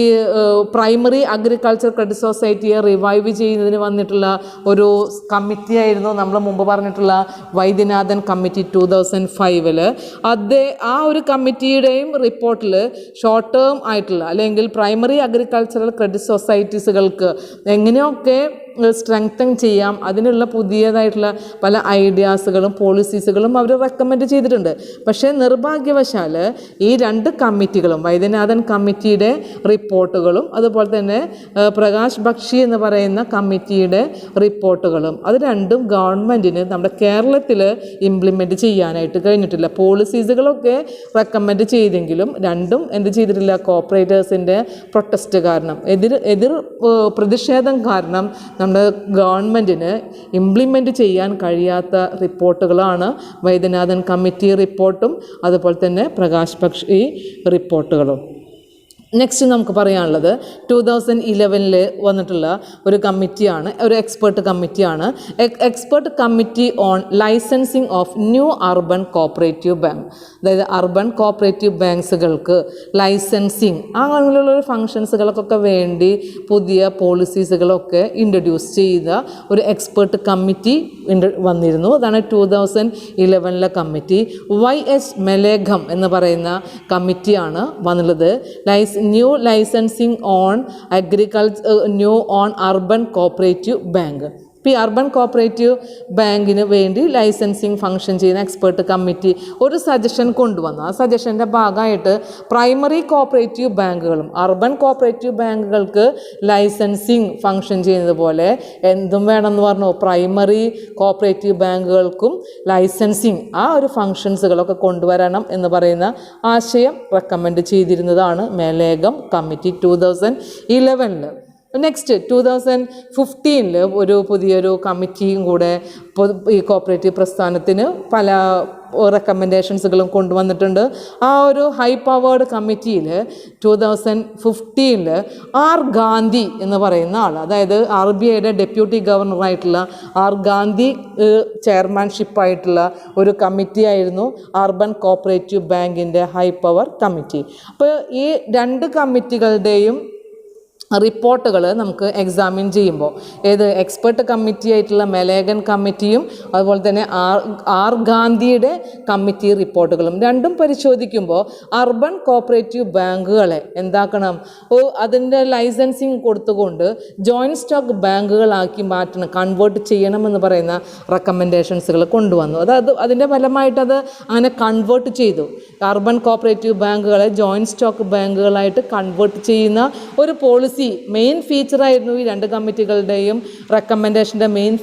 Speaker 1: പ്രൈമറി അഗ്രികൾച്ചർ ക്രെഡിറ്റ് സൊസൈറ്റിയെ റിവൈവ് ചെയ്യുന്നതിന് വന്നിട്ടുള്ള ഒരു കമ്മിറ്റിയായിരുന്നു നമ്മൾ മുമ്പ് പറഞ്ഞിട്ടുള്ള വൈദ്യനാഥൻ കമ്മിറ്റി 2005. ആ ഒരു കമ്മിറ്റിയുടെയും റിപ്പോർട്ടിൽ ഷോർട്ട് ടേം ആയിട്ടുള്ള അല്ലെങ്കിൽ പ്രൈമറി അഗ്രികൾച്ചറൽ ക്രെഡിറ്റ് സൊസൈറ്റീസുകൾക്ക് എങ്ങനെയൊക്കെ സ്ട്രെങ്തൻ ചെയ്യാം, അതിനുള്ള പുതിയതായിട്ടുള്ള പല ഐഡിയാസുകളും പോളിസീസുകളും അവർ റെക്കമെൻഡ് ചെയ്തിട്ടുണ്ട്. പക്ഷേ നിർഭാഗ്യവശാൽ ഈ 2 കമ്മിറ്റികളും, വൈദ്യനാഥൻ കമ്മിറ്റിയുടെ റിപ്പോർട്ടുകളും അതുപോലെ തന്നെ പ്രകാശ് ബക്ഷി എന്ന് പറയുന്ന കമ്മിറ്റിയുടെ റിപ്പോർട്ടുകളും, അത് രണ്ടും ഗവൺമെൻറ്റിന് നമ്മുടെ കേരളത്തിൽ ഇംപ്ലിമെൻറ്റ് ചെയ്യാനായിട്ട് കഴിഞ്ഞിട്ടില്ല. പോളിസീസുകളൊക്കെ റെക്കമെൻഡ് ചെയ്തെങ്കിലും രണ്ടും എന്ത് ചെയ്തിട്ടില്ല, കോപ്പറേറ്റേഴ്സിൻ്റെ പ്രൊട്ടസ്റ്റ് കാരണം, എതിർ പ്രതിഷേധം കാരണം നമ്മുടെ ഗവൺമെൻറ്റിന് ഇംപ്ലിമെൻറ്റ് ചെയ്യാൻ കഴിയാത്ത റിപ്പോർട്ടുകളാണ് വൈദ്യനാഥൻ കമ്മിറ്റി റിപ്പോർട്ടും അതുപോലെ തന്നെ പ്രകാശ് ബക്ഷി റിപ്പോർട്ടുകളും. നെക്സ്റ്റ് നമുക്ക് പറയാനുള്ളത് 2011 വന്നിട്ടുള്ള ഒരു കമ്മിറ്റിയാണ്, ഒരു എക്സ്പേർട്ട് കമ്മിറ്റിയാണ്. Expert committee on licensing of new urban cooperative bank. അതായത് അർബൻ കോപ്പറേറ്റീവ് ബാങ്ക്സുകൾക്ക് ലൈസൻസിങ് അങ്ങനെയുള്ള ഫങ്ഷൻസുകൾക്കൊക്കെ വേണ്ടി പുതിയ പോളിസീസുകളൊക്കെ ഇൻട്രൊഡ്യൂസ് ചെയ്ത ഒരു എക്സ്പേർട്ട് കമ്മിറ്റി വന്നിരുന്നു. അതാണ് 2011 കമ്മിറ്റി. YS മെലേഘം എന്ന് പറയുന്ന കമ്മിറ്റിയാണ് വന്നുള്ളത്. New licensing on new on urban cooperative bank. ഇപ്പോൾ ഈ അർബൻ കോപ്പറേറ്റീവ് ബാങ്കിന് വേണ്ടി ലൈസൻസിങ് ഫംഗ്ഷൻ ചെയ്യുന്ന എക്സ്പേർട്ട് കമ്മിറ്റി ഒരു സജഷൻ കൊണ്ടുവന്നു. ആ സജഷൻ്റെ ഭാഗമായിട്ട് പ്രൈമറി കോപ്പറേറ്റീവ് ബാങ്കുകളും അർബൻ കോപ്പറേറ്റീവ് ബാങ്കുകൾക്ക് ലൈസൻസിങ് ഫംഗ്ഷൻ ചെയ്യുന്നത് പോലെ എന്തും വേണമെന്ന് പറഞ്ഞു, പ്രൈമറി കോപ്പറേറ്റീവ് ബാങ്കുകൾക്കും ലൈസൻസിങ് ആ ഒരു ഫങ്ഷൻസുകളൊക്കെ കൊണ്ടുവരണം എന്ന് പറയുന്ന ആശയം റെക്കമെൻഡ് ചെയ്തിരുന്നതാണ് മെലേഘം കമ്മിറ്റി 2011. നെക്സ്റ്റ് 2015 ഒരു പുതിയൊരു കമ്മിറ്റിയും കൂടെ ഈ കോപ്പറേറ്റീവ് പ്രസ്ഥാനത്തിന് പല റെക്കമെൻഡേഷൻസുകളും കൊണ്ടുവന്നിട്ടുണ്ട്. ആ ഒരു ഹൈ പവേർഡ് കമ്മിറ്റിയിൽ 2015 R ഗാന്ധി എന്ന് പറയുന്ന ആൾ, അതായത് RBIയുടെ ഡെപ്യൂട്ടി ഗവർണറായിട്ടുള്ള R ഗാന്ധി ചെയർമാൻഷിപ്പായിട്ടുള്ള ഒരു കമ്മിറ്റി ആയിരുന്നു അർബൻ കോപ്പറേറ്റീവ് ബാങ്കിൻ്റെ ഹൈ പവർ കമ്മിറ്റി. അപ്പോൾ ഈ 2 കമ്മിറ്റികളുടെയും റിപ്പോർട്ടുകൾ നമുക്ക് എക്സാമിൻ ചെയ്യുമ്പോൾ ഏത് എക്സ്പെർട്ട് കമ്മിറ്റി ആയിട്ടുള്ള മെലേഗൻ കമ്മിറ്റിയും അതുപോലെ തന്നെ ആർ ഗാന്ധിയുടെ കമ്മിറ്റി റിപ്പോർട്ടുകളും രണ്ടും പരിശോധിക്കുമ്പോൾ അർബൻ കോപ്പറേറ്റീവ് ബാങ്കുകളെ എന്താക്കണം, അതിൻ്റെ ലൈസൻസിങ് കൊടുത്തുകൊണ്ട് ജോയിൻറ്റ് സ്റ്റോക്ക് ബാങ്കുകളാക്കി മാറ്റണം, കൺവേർട്ട് ചെയ്യണമെന്ന് പറയുന്ന റെക്കമെൻഡേഷൻസുകൾ കൊണ്ടുവന്നു. അതിൻ്റെ ഫലമായിട്ട് അത് അങ്ങനെ കൺവേർട്ട് ചെയ്തു. അർബൻ കോപ്പറേറ്റീവ് ബാങ്കുകളെ ജോയിൻറ്റ് സ്റ്റോക്ക് ബാങ്കുകളായിട്ട് കൺവേർട്ട് ചെയ്യുന്ന ഒരു പോളിസി മെയിൻ ഫീച്ചറായിരുന്നു. ഈ രണ്ട് കമ്മിറ്റികളുടെയും റെക്കമെൻഡേഷൻ്റെ മെയിൻ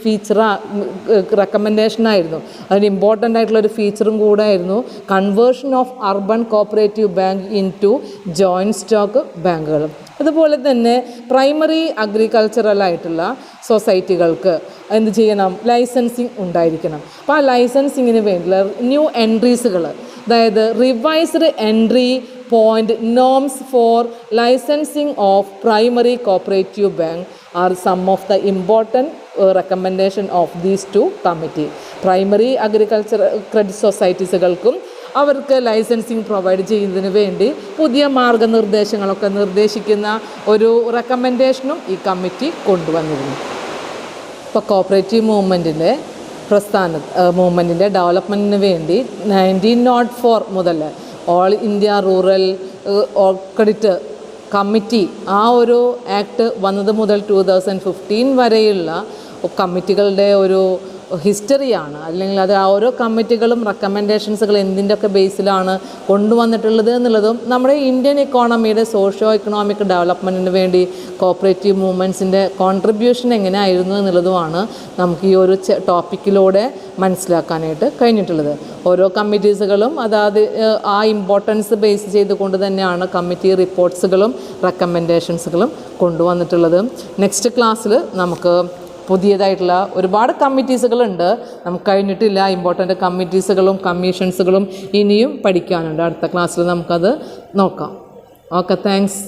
Speaker 1: റെക്കമെൻഡേഷനായിരുന്നു. അതിന് ഇമ്പോർട്ടൻ്റ് ആയിട്ടുള്ളൊരു ഫീച്ചറും കൂടെ ആയിരുന്നു conversion of urban cooperative bank in to joint stock ബാങ്കുകൾ. അതുപോലെ തന്നെ പ്രൈമറി അഗ്രികൾച്ചറലായിട്ടുള്ള സൊസൈറ്റികൾക്ക് എന്ത് ചെയ്യണം, ലൈസൻസിങ് ഉണ്ടായിരിക്കണം. അപ്പോൾ ആ ലൈസൻസിങ്ങിന് വേണ്ടിയുള്ള ന്യൂ എൻട്രീസുകൾ, അതായത് revised entry point norms for licensing of primary cooperative bank are some of the important recommendation of these two committee. Primary agriculture credit societiesകൾക്കും അവർക്ക് ലൈസൻസിങ് പ്രൊവൈഡ് ചെയ്യുന്നതിന് വേണ്ടി പുതിയ മാർഗനിർദ്ദേശങ്ങളൊക്കെ നിർദ്ദേശിക്കുന്ന ഒരു റെക്കമെൻഡേഷനും ഈ കമ്മിറ്റി കൊണ്ടുവന്നിരുന്നു. ഇപ്പോൾ കോപ്പറേറ്റീവ് മൂവ്മെൻറ്റിൻ്റെ ഡെവലപ്മെൻറ്റിന് വേണ്ടി 1904 മുതൽ all India rural credit committee ആ ഒരു ആക്ട് വന്നത് മുതൽ 2015 വരെയുള്ള കമ്മിറ്റികളുടെ ഒരു ഹിസ്റ്ററിയാണ്. അല്ലെങ്കിൽ അത് ഓരോ കമ്മിറ്റികളും റെക്കമെൻഡേഷൻസുകൾ എന്തിൻ്റെയൊക്കെ ബേസിലാണ് കൊണ്ടുവന്നിട്ടുള്ളത് എന്നുള്ളതും നമ്മുടെ ഇന്ത്യൻ ഇക്കോണമിയുടെ സോഷ്യോ എക്കണോമിക് ഡെവലപ്മെൻറ്റിന് വേണ്ടി കോപ്പറേറ്റീവ് മൂവ്മെൻറ്റ്സിൻ്റെ കോൺട്രിബ്യൂഷൻ എങ്ങനെയായിരുന്നു എന്നുള്ളതുമാണ് നമുക്ക് ഈ ഒരു ടോപ്പിക്കിലൂടെ മനസ്സിലാക്കാനായിട്ട് കഴിഞ്ഞിട്ടുള്ളത്. ഓരോ കമ്മിറ്റീസുകളും അതാത് ആ ഇമ്പോർട്ടൻസ് ബേസ് ചെയ്തുകൊണ്ട് തന്നെയാണ് കമ്മിറ്റി റിപ്പോർട്ട്സുകളും റെക്കമെൻഡേഷൻസുകളും കൊണ്ടുവന്നിട്ടുള്ളത്. നെക്സ്റ്റ് ക്ലാസ്സിൽ നമുക്ക് പുതിയതായിട്ടുള്ള ഒരുപാട് കമ്മിറ്റീസുകളുണ്ട്, നമുക്ക് കഴിഞ്ഞിട്ടില്ല. ഇമ്പോർട്ടൻ്റ് കമ്മിറ്റീസുകളും കമ്മീഷൻസുകളും ഇനിയും പഠിക്കാനുണ്ട്. അടുത്ത ക്ലാസ്സിൽ നമുക്കത് നോക്കാം. Okay, thanks.